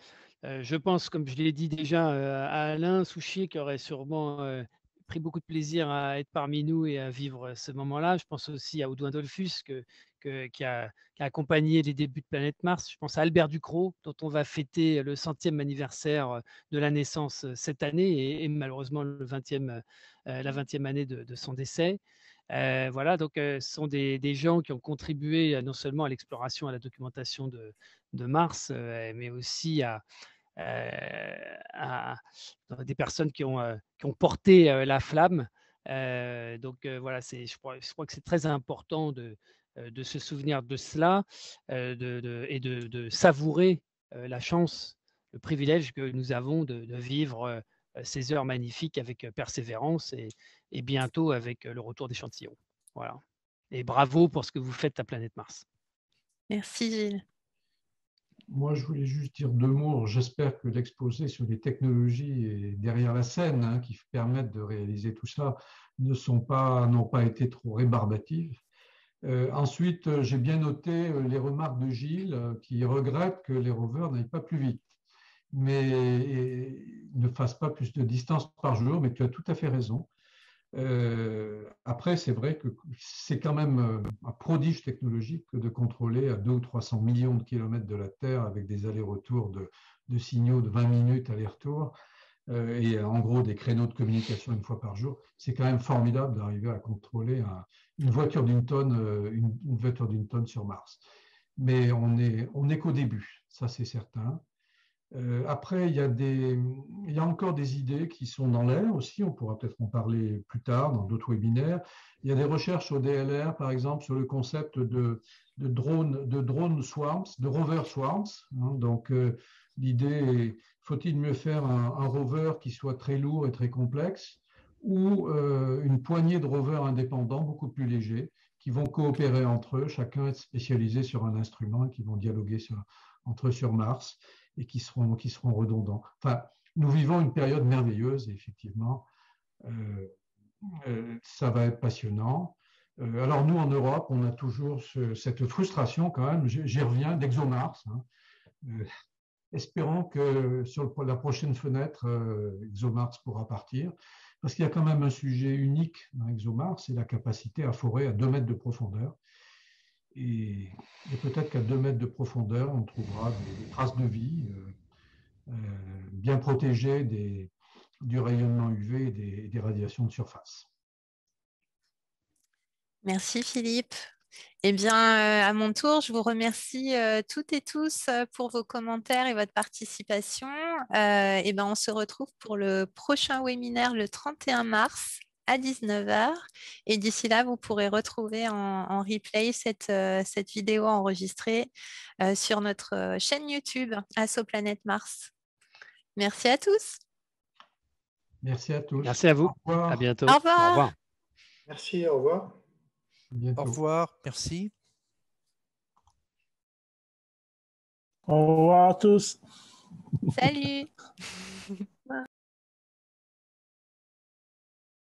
Je pense, comme je l'ai dit déjà, à Alain Souchier, qui aurait sûrement pris beaucoup de plaisir à être parmi nous et à vivre ce moment-là. Je pense aussi à Audouin Dollfus, qui a accompagné les débuts de Planète Mars. Je pense à Albert Ducrot, dont on va fêter le 100e anniversaire de la naissance cette année et malheureusement la 20e année de son décès. Voilà, donc ce sont des gens qui ont contribué non seulement à l'exploration, à la documentation de Mars, mais aussi à des personnes qui ont porté la flamme. Donc voilà, je crois que c'est très important de se souvenir de cela et de savourer la chance, le privilège que nous avons de vivre ces heures magnifiques avec Persévérance et bientôt avec le retour d'échantillons. Voilà. Et bravo pour ce que vous faites à Planète Mars. Merci Gilles. Moi, je voulais juste dire 2 mots. J'espère que l'exposé sur les technologies et derrière la scène qui permettent de réaliser tout ça n'ont pas été trop rébarbatives. Ensuite, j'ai bien noté les remarques de Gilles qui regrette que les rovers n'aillent pas plus vite, mais ne fassent pas plus de distance par jour, mais tu as tout à fait raison. Après, c'est vrai que c'est quand même un prodige technologique que de contrôler à 200 ou 300 millions de kilomètres de la Terre avec des allers-retours de signaux de 20 minutes aller-retour et en gros des créneaux de communication 1 fois par jour. C'est quand même formidable d'arriver à contrôler une voiture d'une tonne sur Mars. Mais on est qu'au début, ça c'est certain. Après, il y a encore des idées qui sont dans l'air aussi, on pourra peut-être en parler plus tard dans d'autres webinaires. Il y a des recherches au DLR, par exemple, sur le concept de drone swarms, de rover swarms. Donc, l'idée est, faut-il mieux faire un rover qui soit très lourd et très complexe ou une poignée de rovers indépendants beaucoup plus légers qui vont coopérer entre eux, chacun est spécialisé sur un instrument, qui vont dialoguer entre eux sur Mars et qui seront redondants. Enfin, nous vivons une période merveilleuse, et effectivement, ça va être passionnant. Alors nous, en Europe, on a toujours cette frustration quand même, j'y reviens, d'ExoMars. Espérons que sur la prochaine fenêtre, ExoMars pourra partir, parce qu'il y a quand même un sujet unique dans ExoMars, c'est la capacité à forer à 2 mètres de profondeur. Et peut-être qu'à 2 mètres de profondeur, on trouvera des traces de vie bien protégées du rayonnement UV et des radiations de surface. Merci Philippe. Eh bien, à mon tour, je vous remercie toutes et tous pour vos commentaires et votre participation. Eh ben, on se retrouve pour le prochain webinaire le 31 mars à 19 h. Et d'ici là, vous pourrez retrouver en replay cette vidéo enregistrée sur notre chaîne YouTube Assoplanète Mars. Merci à tous. Merci à tous. Merci à vous. Au revoir. À bientôt. Au revoir. Au revoir. Merci, au revoir. Bientôt. Au revoir, merci. Au revoir à tous. Salut.